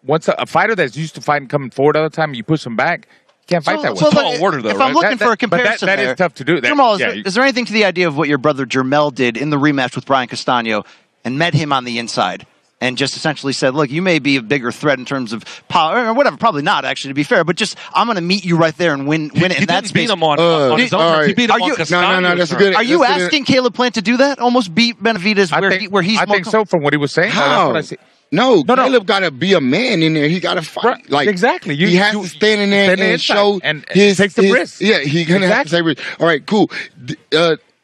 once a fighter that's used to fighting coming forward all the time, you push him back, you can't fight that way.
So tall order, though, if I'm looking for a comparison
that is tough to do.
Jamal, is there anything to the idea of what your brother Jermel did in the rematch with Brian Castano and met him on the inside and just essentially said, look, you may be a bigger threat in terms of power or whatever, probably not actually to be fair, but just I'm going to meet you right there and win it. And that's
beat him on his own.
Right.
He beat him on Castano.
No, that's good.
Are you asking Caleb Plant to do that? Almost beat Benavidez where he's
I think so from what he was saying.
How?
That's what I see.
No, Caleb got to be a man in there. He got to fight.
Right.
Like
exactly.
He has to stand in there and show
and takes the risk.
Yeah, he's going to have to take risk. All right, cool.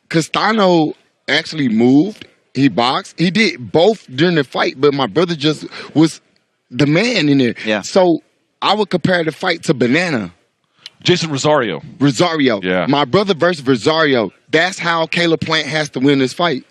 Castano actually moved. He boxed. He did both during the fight, but my brother just was the man in there.
Yeah.
So I would compare the fight to Banana.
Jason Rosario.
Yeah. My brother versus Rosario. That's how Caleb Plant has to win this fight.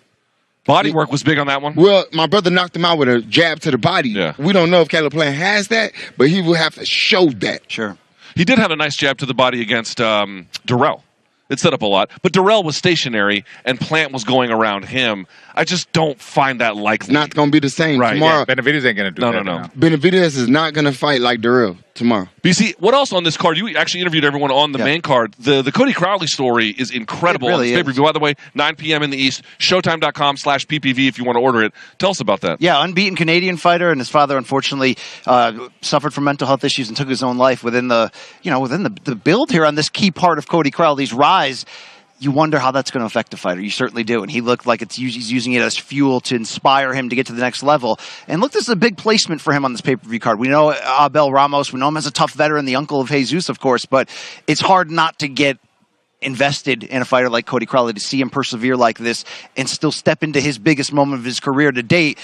Body work was big on that one.
Well, my brother knocked him out with a jab to the body.
Yeah.
We don't know if Caleb Plant has that, but he will have to show that.
Sure.
He did have a nice jab to the body against Durrell. It set up a lot. But Durrell was stationary, and Plant was going around him. I just don't find that likely.
It's not going to be the same tomorrow.
Yeah, Benavidez ain't going to do that.
No.
Benavidez is not going to fight like Durrell tomorrow.
BC, what else on this card? You actually interviewed everyone on the main card. The Cody Crowley story is incredible on this pay-per-view. By the way, 9 p.m. in the East, Showtime.com/PPV if you want to order it. Tell us about that.
Yeah, unbeaten Canadian fighter, and his father unfortunately suffered from mental health issues and took his own life within the build here on this key part of Cody Crowley's rise. You wonder how that's going to affect a fighter. You certainly do. And he looked like he's using it as fuel to inspire him to get to the next level. And look, this is a big placement for him on this pay-per-view card. We know Abel Ramos. We know him as a tough veteran, the uncle of Jesus, of course. But it's hard not to get invested in a fighter like Cody Crowley, to see him persevere like this and still step into his biggest moment of his career to date,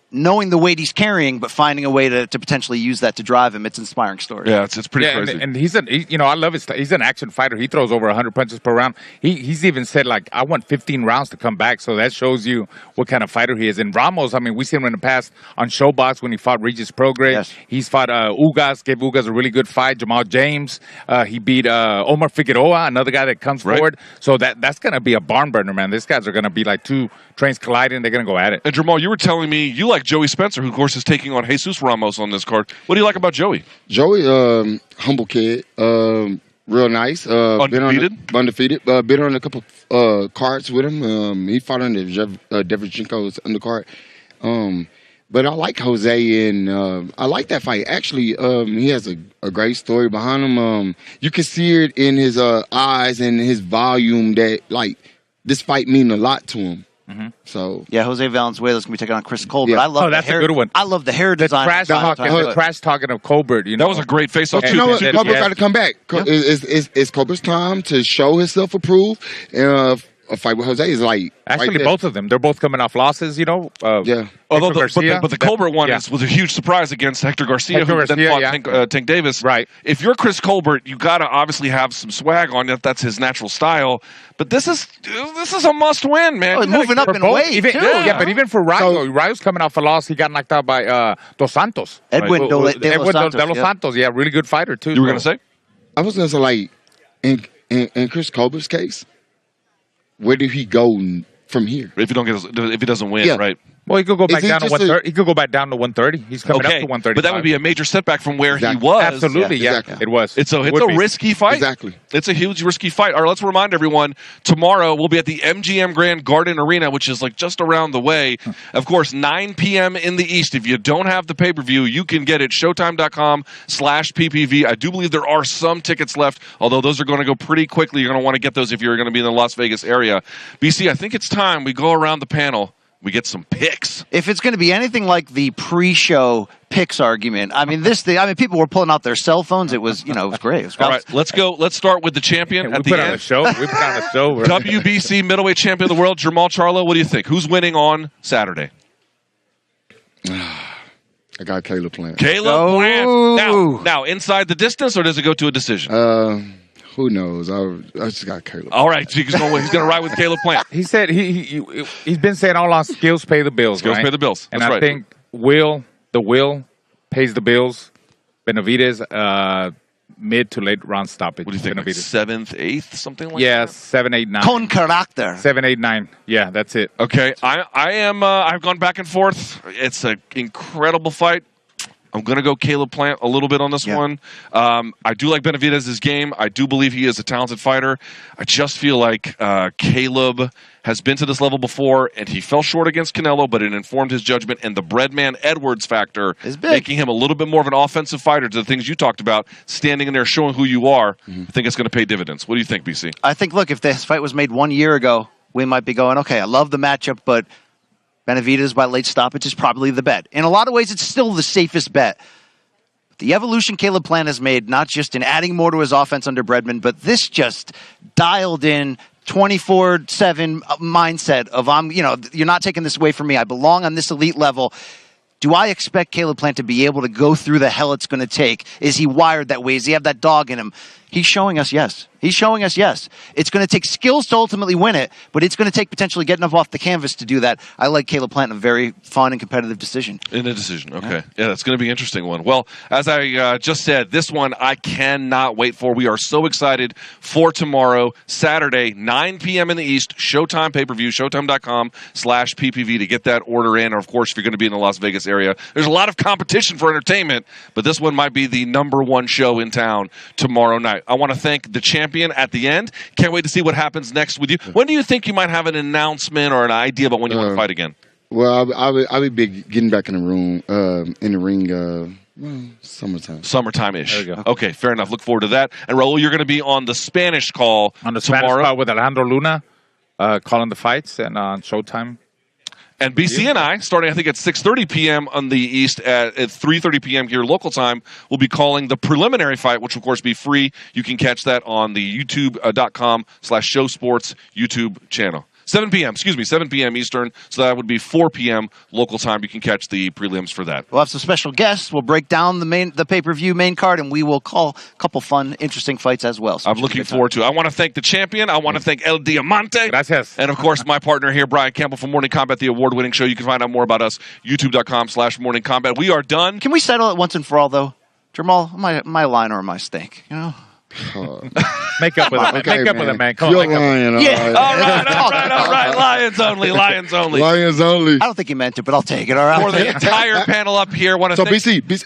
knowing the weight he's carrying, but finding a way to potentially use that to drive him. It's an inspiring story.
Yeah, it's pretty crazy.
And he's I love his. He's an action fighter. He throws over 100 punches per round. He's even said, like, I want 15 rounds to come back. So that shows you what kind of fighter he is. And Ramos, I mean, we've seen him in the past on Showbox when he fought Regis Prograis. Yes. He's fought Ugas, gave Ugas a really good fight. Jamal James. He beat Omar Figueroa, another guy that comes forward. So that's going to be a barn burner, man. These guys are going to be like two trains colliding. They're going to go at it.
And Jamal, you were telling me you like Joey Spencer, who, of course, is taking on Jesus Ramos on this card. What do you like about Joey?
Joey, humble kid, real nice.
Undefeated?
Undefeated. Been on a couple cards with him. He fought under Derevyanchenko's undercard. But I like Jose, and I like that fight. Actually, he has a great story behind him. You can see it in his eyes and his volume that, like, this fight means a lot to him. So
yeah, Jose Valenzuela is going to be taking on Chris Colbert.
Yeah.
I love
that's
the hair,
a good one.
I love the hair design.
The trash talking of Colbert. You know,
that was a great face-off.
But you know what? Colbert got to come back. It's Colbert's time to show himself approved. A fight with Jose is like
actually
right
both of them. They're both coming off losses. You know.
Yeah.
Although
Garcia,
but the Colbert one was a huge surprise against Hector Garcia, who then fought Tank Davis.
Right.
If you're Chris Colbert, you got to obviously have some swag on you. That's his natural style. But this is a must-win, man.
Moving up in weight, too.
Yeah, but even for Rayo, Rayo's coming off a loss. He got knocked out by Dos Santos.
Edwin de
Los Santos. Yeah, really good fighter too.
You were going to say?
I was going to say, like, in Chris Colbert's case, where did he go from here?
If he doesn't win, right?
Well, he could go back down to 130. He could go back down to 130. He's coming up to 130.
But that would be a major setback from where he was.
Absolutely, yeah. It was.
It's a risky fight.
Exactly.
It's a huge risky fight. All right, let's remind everyone, tomorrow we'll be at the MGM Grand Garden Arena, which is like just around the way. Of course, 9 p.m. in the East. If you don't have the pay-per-view, you can get it, showtime.com/PPV. I do believe there are some tickets left, although those are going to go pretty quickly. You're going to want to get those if you're going to be in the Las Vegas area. BC, I think it's time we go around the panel. We get some picks.
If it's going to be anything like the pre-show picks argument, I mean, people were pulling out their cell phones. It was, it was great. It was great.
All right, let's go. Let's start with the champion at the end.
We put on a show.
WBC middleweight champion of the world, Jermall Charlo. What do you think? Who's winning on Saturday?
I got Caleb Plant.
Caleb Plant. Now, inside the distance, or does it go to a decision?
Who knows? I just got Caleb.
All right, so he's going to ride with Caleb Plant.
He said he's been saying all along, skills pay the bills.
Skills pay the bills.
And
That's
I think the will pays the bills. Benavidez, mid to late round stoppage.
What do you think? Like 7th, 8th, something like that?
Yeah, 7, 8, 9.
Con character.
7, 8, 9. Yeah, that's it.
Okay, I've gone back and forth. It's an incredible fight. I'm going to go Caleb Plant a little bit on this one. I do like Benavidez's game. I do believe he is a talented fighter. I just feel like Caleb has been to this level before, and he fell short against Canelo, but it informed his judgment, and the Breadman Edwards factor is making him a little bit more of an offensive fighter to the things you talked about, standing in there showing who you are. I think it's going to pay dividends. What do you think, BC?
I think, look, if this fight was made 1 year ago, we might be going, okay, I love the matchup, but Benavidez by late stoppage is probably the bet. In a lot of ways, it's still the safest bet. The evolution Caleb Plant has made, not just in adding more to his offense under Breadman, but this just dialed in 24/7 mindset of, you're not taking this away from me. I belong on this elite level. Do I expect Caleb Plant to be able to go through the hell it's going to take? Is he wired that way? Does he have that dog in him? He's showing us yes. He's showing us yes. It's going to take skills to ultimately win it, but it's going to take potentially getting up off the canvas to do that. I like Caleb Plant in a very fun and competitive decision.
In a decision, okay. Yeah, that's going to be an interesting one. Well, as I just said, this one I cannot wait for. We are so excited for tomorrow, Saturday, 9 p.m. in the East, Showtime pay-per-view, showtime.com/PPV to get that order in. Or, of course, if you're going to be in the Las Vegas area, there's a lot of competition for entertainment, but this one might be the #1 show in town tomorrow night. I want to thank the champion at the end. Can't wait to see what happens next with you. When do you think you might have an announcement or an idea about when you want to fight again?
Well, I'll be getting back in the ring, summertime.
Summertime-ish. There you go. Okay, fair enough. Look forward to that. And Raul, you're going to be on the Spanish call tomorrow.
Spanish call with Alejandro Luna, calling the fights, and on Showtime.
And BC and I, starting I think at 6:30 p.m. on the East, at 3:30 p.m. here local time, will be calling the preliminary fight, which will, of course, be free. You can catch that on the youtube.com/showsports YouTube channel. 7 p.m. Eastern, so that would be 4 p.m. local time. You can catch the prelims for that.
We'll have some special guests. We'll break down the pay-per-view main card, and we will call a couple fun, interesting fights as well. So
I'm looking forward to it. I want to thank the champion. I want to thank El Diamante.
Gracias.
And, of course, my partner here, Brian Campbell from Morning Combat, the award-winning show. You can find out more about us, youtube.com/Morning Combat. We are done.
Can we settle it once and for all, though? Jermall, am I lying or am I stink?
Make up with it.
Okay,
Make up with it, man. Come on,
You're lying.
Yeah.
All right. Lions only.
Lions only.
I don't think he meant it, but I'll take it. All right.
For the entire panel up here, want to thank...
BC,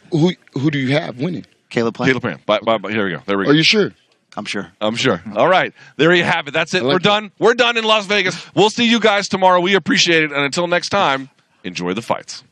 who do you have winning?
Caleb Plant.
Caleb Plant. Here we go. There we go.
Are you sure?
I'm sure.
All right. There you have it. That's it. We're done. We're done in Las Vegas. We'll see you guys tomorrow. We appreciate it. And until next time, enjoy the fights.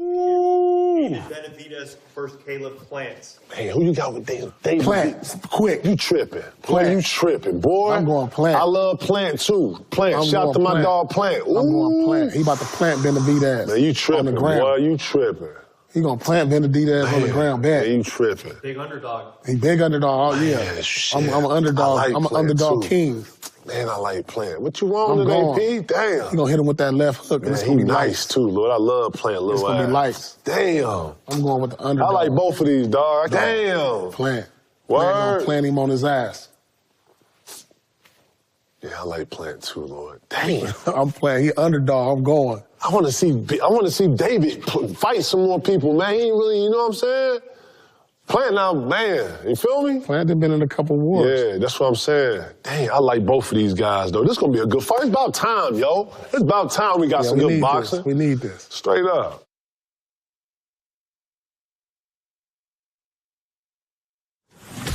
Benavidez versus Caleb Plant.
Man, who you got with David?
Plant, quick.
You tripping. Plant, you tripping, boy.
I'm going Plant.
I love Plant, too. Plant, shout out to my dog Plant. Ooh.
I'm going Plant. He about to plant Benavidez.
Man, you tripping,
on the ground.
boy. You tripping.
He gonna plant Benavidez on the ground bad.
Man, you tripping.
Big underdog.
He big underdog, oh yeah.
Man,
I'm an underdog.
like
I'm an underdog
too.
king.
Man, I like Plant. What you wrong today, P? Damn.
He gonna hit him with that left hook.
Man,
it's gonna be
nice too, Lord. I love Plant little
It's gonna be light.
Damn.
I'm going with the underdog.
I like both of these, dog. Damn.
Plant.
Word.
Plant him on his ass.
Yeah, I like Plant too, Lord. Damn.
I'm playing. He underdog. I'm going.
I want to see David fight some more people, man. He ain't really, you know what I'm saying? Plant now, man. You feel me?
Plant had been in a couple wars.
Yeah, that's what I'm saying. Dang, I like both of these guys, though. This gonna be a good fight. It's about time, yo. It's about time we got some good boxing.
We need this.
Straight up.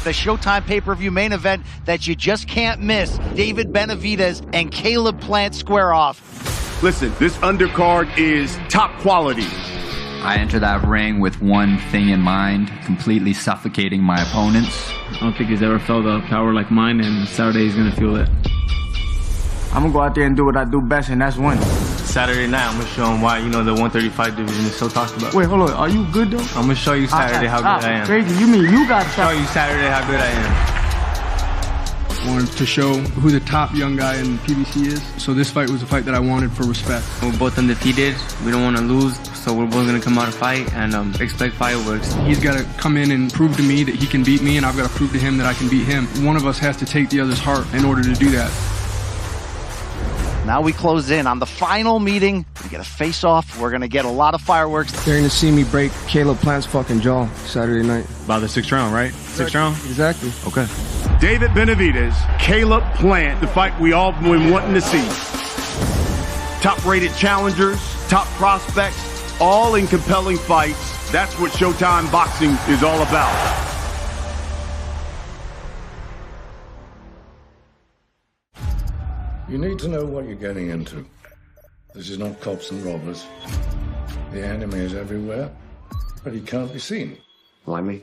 The Showtime pay-per-view main event that you just can't miss. David Benavidez and Caleb Plant square off.
Listen, this undercard is top quality.
I enter that ring with one thing in mind, completely suffocating my opponents.
I don't think he's ever felt a power like mine, and Saturday he's going to feel it.
I'm going to go out there and do what I do best, and that's win.
Saturday night, I'm going to show him why, the 135 division is so talked about.
Wait, hold on. Are you good, though?
I'm going to show you Saturday how good I am.
Crazy. You mean you got to
show you Saturday how good I am.
Wanted to show who the top young guy in PBC is. So this fight was a fight that I wanted for respect.
We're both undefeated. We don't want to lose, so we're both going to come out and fight and expect fireworks.
He's got to come in and prove to me that he can beat me, and I've got to prove to him that I can beat him. One of us has to take the other's heart in order to do that.
Now we close in on the final meeting. We get a face-off. We're going to get a lot of fireworks.
They're going to see me break Caleb Plant's fucking jaw Saturday night.
About the 6th round, right? 6th round?
Exactly.
Okay.
David Benavidez, Caleb Plant, the fight we all been wanting to see. Top-rated challengers, top prospects, all in compelling fights. That's what Showtime Boxing is all about.
You need to know what you're getting into. This is not cops and robbers. The enemy is everywhere, but he can't be seen.
Like me?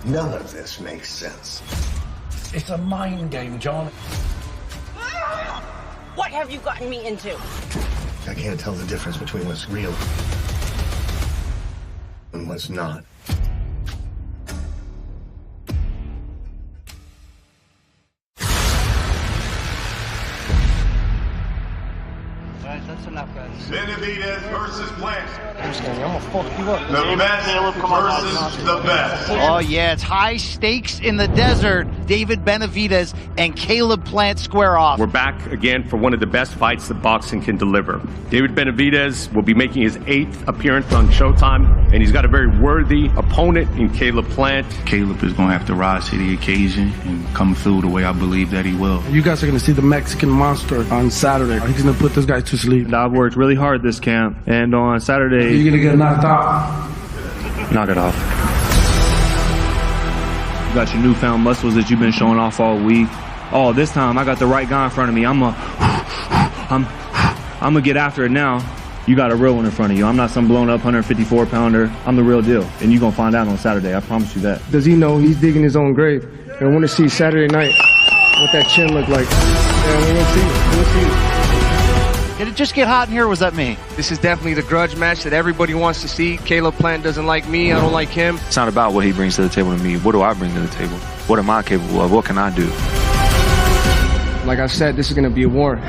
None of this makes sense.
It's a mind game, John.
What have you gotten me into?
I can't tell the difference between what's real and what's not.
Benavidez versus Plant.
I'm gonna fuck you up.
The best versus the best.
Oh, yeah, it's high stakes in the desert. David Benavidez and Caleb Plant square off.
We're back again for one of the best fights that boxing can deliver. David Benavidez will be making his 8th appearance on Showtime, and he's got a very worthy opponent in Caleb Plant.
Caleb is going to have to rise to the occasion and come through the way I believe that he will.
You guys are going to see the Mexican monster on Saturday. He's going to put this guy to sleep.
I've worked really hard this camp, and on Saturday...
You're going to get knocked out.
Knock it off. You got your newfound muscles that you've been showing off all week. Oh, this time I got the right guy in front of me. I'm gonna get after it now. You got a real one in front of you. I'm not some blown up 154 pounder. I'm the real deal, and you're gonna find out on Saturday. I promise you that.
Does he know he's digging his own grave? And I want to see Saturday night what that chin look like. Yeah, we're gonna see it. We're gonna see it.
Did it just get hot in here, or was that me?
This is definitely the grudge match that everybody wants to see. Caleb Plant doesn't like me. I don't like him.
It's not about what he brings to the table to me. What do I bring to the table? What am I capable of? What can I do?
Like I said, this is going to be a war.